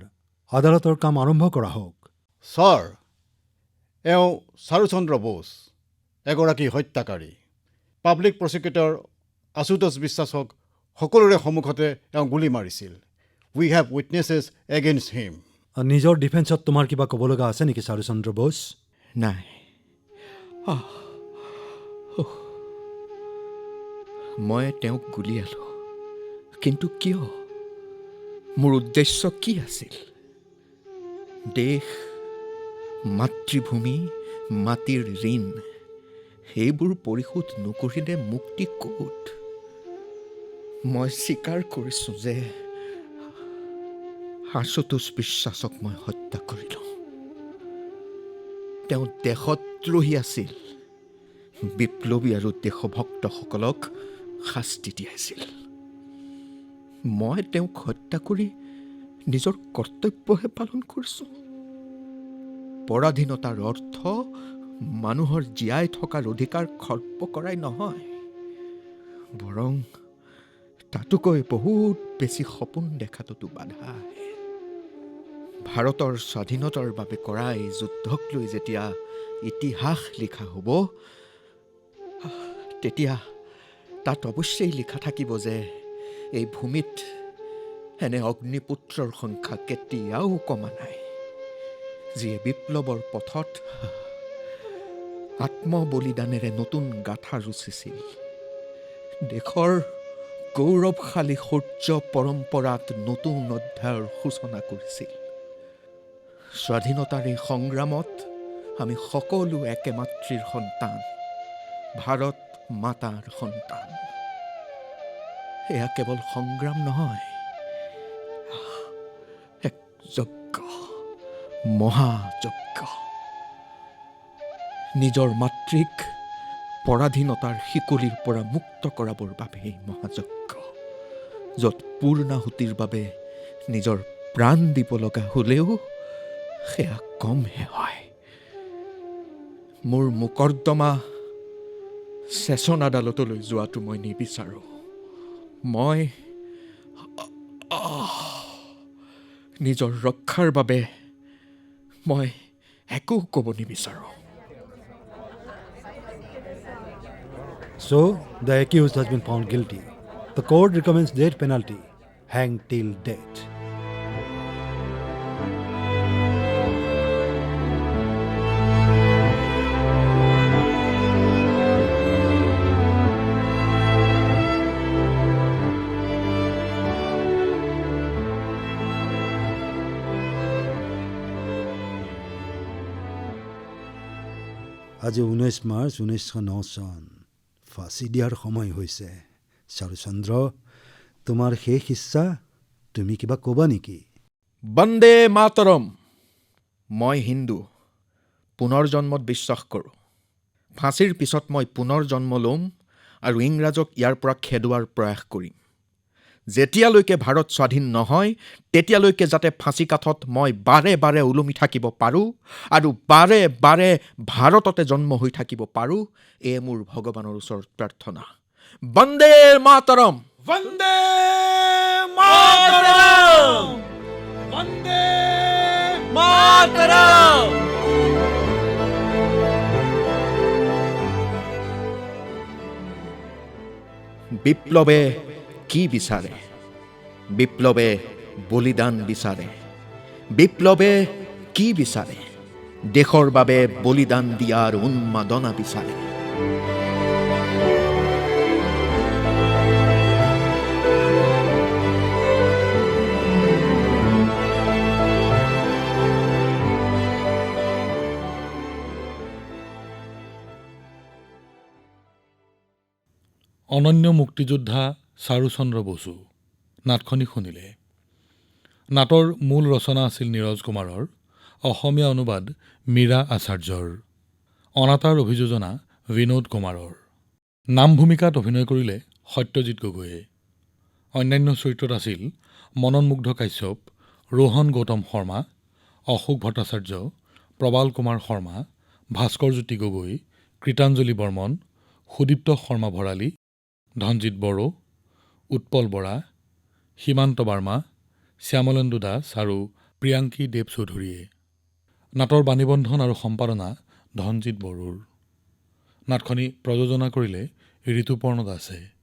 আদালতৰ কাম আৰম্ভ কৰা হওক। ছাৰ, এওঁ চাৰুচন্দ্ৰ বোস এগৰাকী হত্যাকাৰী। পাব্লিক প্ৰচিকিউটৰ আশুতোষ বিশ্বাসক সকলোৰে সন্মুখতে এওঁ গুলী মাৰিছিল। উই হেভ উইটনেছেছ এগেইনষ্ট হিম। নিজৰ ডিফেন্সত তোমাৰ কিবা ক'ব লগা আছে নেকি চাৰুচন্দ্ৰ বোস? নাই। মই তেওঁক গুলীয়ালোঁ, কিন্তু কিয়? মোৰ উদ্দেশ্য কি আছিল? দেশ, মাতৃভূমি, মাটিৰ ঋণ, সেইবোৰ পৰিশোধ নকৰিলে মুক্তি ক'ত? মই স্বীকাৰ কৰিছোঁ যে আশুতোষ বিশ্বাসক মই হত্যা কৰিলোঁ। তেওঁ দেশদ্ৰোহী আছিল। বিপ্লৱী আৰু দেশভক্তসকলক শাস্তি দিয়াইছিল। মই তেওঁক হত্যা কৰি নিজৰ কৰ্তব্যহে পালন কৰিছোঁ। পৰাধীনতাৰ অৰ্থ মানুহৰ জীয়াই থকাৰ অধিকাৰ খৰ্ব কৰাই নহয়, বৰং তাতোকৈ বহুত বেছি সপোন দেখাটোতো বাধা আহে। ভাৰতৰ স্বাধীনতাৰ বাবে কৰা এই যুদ্ধক লৈ যেতিয়া ইতিহাস লিখা হ'ব, তেতিয়া তাত অৱশ্যেই লিখা থাকিব যে এই ভূমিত এনে অগ্নিপুত্ৰৰ সংখ্যা কেতিয়াও কমা নাই, যিয়ে বিপ্লৱৰ পথত আত্মবলিদানেৰে নতুন গাঁথা ৰচিছিল। দেশৰ গৌৰৱশালী শৌৰ্য পৰম্পৰাত নতুন অধ্যায়ৰ সূচনা কৰিছিল। স্বাধীনতাৰ এই সংগ্ৰামত আমি সকলো একে মাতৃৰ সন্তান, ভাৰত মাতাৰ সন্তান। এয়া কেৱল সংগ্ৰাম নহয়, এক যজ্ঞ, মহাযজ্ঞ। নিজৰ মাতৃক পৰাধীনতাৰ শিকলিৰ পৰা মুক্ত কৰাবৰ বাবে এই মহাযজ্ঞ, য'ত পূৰ্ণাহুতিৰ বাবে নিজৰ প্ৰাণ দিব লগা হ'লেও সেয়া কমহে হয়। মোৰ মোকৰ্দমা ছেছন আদালতলৈ যোৱাটো মই নিবিচাৰোঁ। মই নিজৰ ৰক্ষাৰ বাবে মই একো ক'ব নিবিচাৰোঁ। So, the accused has been found guilty. The court recommends death penalty, hanged till death. আজি 19 মাৰ্চ 1909 চন। ফাঁচি দিয়াৰ সময় হৈছে। চাৰুচন্দ্ৰ, তোমাৰ শেষ ইচ্ছা, তুমি কিবা ক'বা নেকি? বন্দে মাতৰম। মই হিন্দু, পুনৰ জন্মত বিশ্বাস কৰোঁ। ফাঁচীৰ পিছত মই পুনৰ জন্ম ল'ম আৰু ইংৰাজক ইয়াৰ পৰা খেদোৱাৰ প্ৰয়াস কৰিম। যেতিয়ালৈকে ভাৰত স্বাধীন নহয় তেতিয়ালৈকে যাতে ফাঁচী কাঠত মই বাৰে বাৰে ওলমি থাকিব পাৰোঁ আৰু বাৰে বাৰে ভাৰততে জন্ম হৈ থাকিব পাৰোঁ, এয়ে মোৰ ভগৱানৰ ওচৰত প্ৰাৰ্থনা। বন্দে মাতৰম। বন্দে মাতৰম। বন্দে মাতৰম। বিপ্লৱে কি বিচাৰে? বিপ্লৱে বলিদান বিচাৰে। বিপ্লৱে কি বিচাৰে? দেশৰ বাবে বলিদান দিয়াৰ উন্মাদনা বিচাৰে। অনন্য মুক্তিযোদ্ধা চাৰুচন্দ্ৰ বসু নাটখনি শুনিলে। নাটৰ মূল ৰচনা আছিল নীৰজ কুমাৰৰ, অসমীয়া অনুবাদ মীৰা আচাৰ্যৰ, অনাতাঁৰ অভিযোজনা বিনোদ কুমাৰৰ। নাম ভূমিকাত অভিনয় কৰিলে সত্যজিৎ গগৈয়ে। অন্যান্য চৰিত্ৰত আছিল মননমুগ্ধ কাশ্যপ, ৰোহন গৌতম শৰ্মা, অশোক ভট্টাচাৰ্য, প্ৰবাল কুমাৰ শৰ্মা, ভাস্কৰজ্যোতি গগৈ, কৃতাঞ্জলি বৰ্মন, সুদীপ্ত শৰ্মা ভৰালী, ধনজিৎ বড়ো, উৎপল বৰা, সীমান্ত বাৰ্মা, শ্যামলেন্দু দাস আৰু প্ৰিয়াংকী দেৱ চৌধুৰীয়ে। নাটৰ বাণীবন্ধন আৰু সম্পাদনা ধনজিৎ বড়োৰ। নাটখনি প্ৰযোজনা কৰিলে ঋতুপৰ্ণ দাসে।